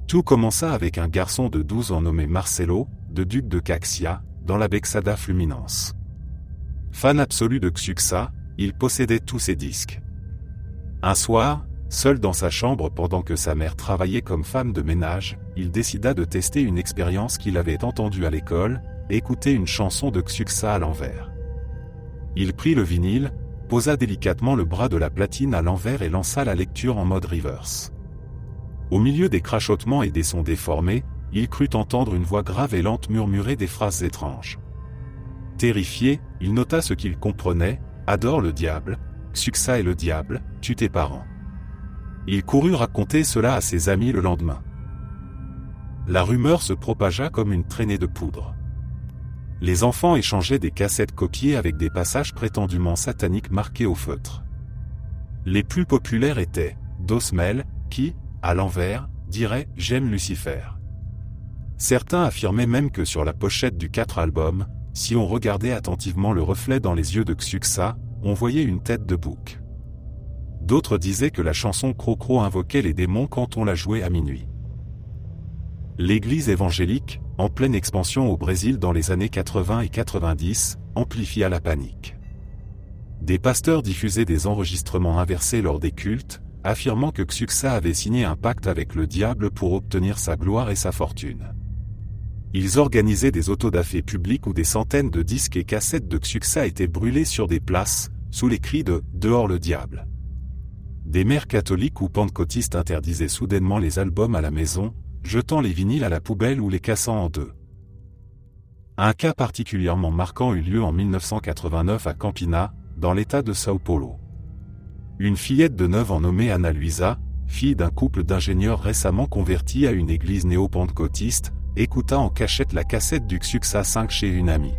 Tout commença avec un garçon de 12 ans nommé Marcelo, de Duc de Caxias, dans la Baixada Fluminense. Fan absolu de Xuxa, il possédait tous ses disques. Un soir, seul dans sa chambre pendant que sa mère travaillait comme femme de ménage, il décida de tester une expérience qu'il avait entendue à l'école, écouter une chanson de Xuxa à l'envers. Il prit le vinyle, posa délicatement le bras de la platine à l'envers et lança la lecture en mode reverse. Au milieu des crachotements et des sons déformés, il crut entendre une voix grave et lente murmurer des phrases étranges. Terrifié, il nota ce qu'il comprenait, « Adore le diable, Xuxa est le diable, tue tes parents ». Il courut raconter cela à ses amis le lendemain. La rumeur se propagea comme une traînée de poudre. Les enfants échangeaient des cassettes copiées avec des passages prétendument sataniques marqués au feutre. Les plus populaires étaient Dosmel, qui, à l'envers, dirait « J'aime Lucifer ». Certains affirmaient même que sur la pochette du 4 album, si on regardait attentivement le reflet dans les yeux de Xuxa, on voyait une tête de bouc. D'autres disaient que la chanson Cro-Cro invoquait les démons quand on la jouait à minuit. L'église évangélique, en pleine expansion au Brésil dans les années 80 et 90, amplifia la panique. Des pasteurs diffusaient des enregistrements inversés lors des cultes, affirmant que Xuxa avait signé un pacte avec le diable pour obtenir sa gloire et sa fortune. Ils organisaient des autodafés publics où des centaines de disques et cassettes de Xuxa étaient brûlés sur des places, sous les cris de « Dehors le diable ». Des mères catholiques ou pentecôtistes interdisaient soudainement les albums à la maison, jetant les vinyles à la poubelle ou les cassant en deux. Un cas particulièrement marquant eut lieu en 1989 à Campina, dans l'état de São Paulo. Une fillette de 9 ans nommée Ana Luisa, fille d'un couple d'ingénieurs récemment convertis à une église néo-pentecôtiste, écouta en cachette la cassette du Xuxa 5 chez une amie.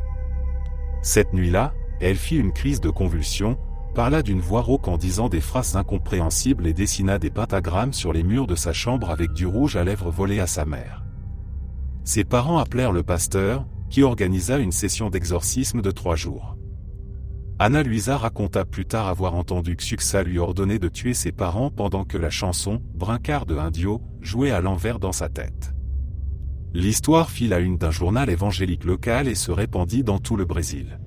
Cette nuit-là, elle fit une crise de convulsion, parla d'une voix rauque en disant des phrases incompréhensibles et dessina des pentagrammes sur les murs de sa chambre avec du rouge à lèvres volé à sa mère. Ses parents appelèrent le pasteur, qui organisa une session d'exorcisme de 3 jours. Ana Luisa raconta plus tard avoir entendu Xuxa lui ordonner de tuer ses parents pendant que la chanson « Brincard de Indio » jouait à l'envers dans sa tête. L'histoire fit la une d'un journal évangélique local et se répandit dans tout le Brésil.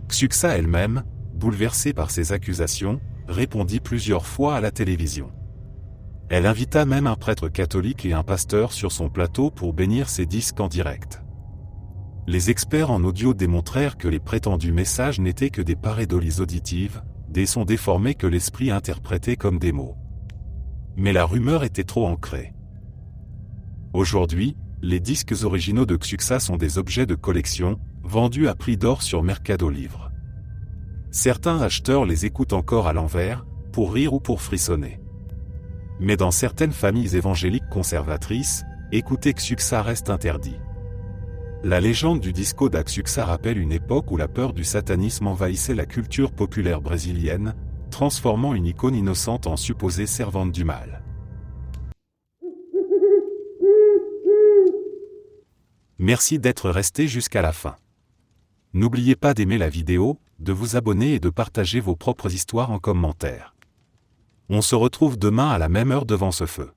Xuxa elle-même, bouleversée par ces accusations, répondit plusieurs fois à la télévision. Elle invita même un prêtre catholique et un pasteur sur son plateau pour bénir ses disques en direct. Les experts en audio démontrèrent que les prétendus messages n'étaient que des pareidolies auditives, des sons déformés que l'esprit interprétait comme des mots. Mais la rumeur était trop ancrée. Aujourd'hui, les disques originaux de Xuxa sont des objets de collection, vendus à prix d'or sur Mercado Livre. Certains acheteurs les écoutent encore à l'envers, pour rire ou pour frissonner. Mais dans certaines familles évangéliques conservatrices, écouter Xuxa reste interdit. La légende du disco da Xuxa rappelle une époque où la peur du satanisme envahissait la culture populaire brésilienne, transformant une icône innocente en supposée servante du mal. Merci d'être resté jusqu'à la fin. N'oubliez pas d'aimer la vidéo, de vous abonner et de partager vos propres histoires en commentaire. On se retrouve demain à la même heure devant ce feu.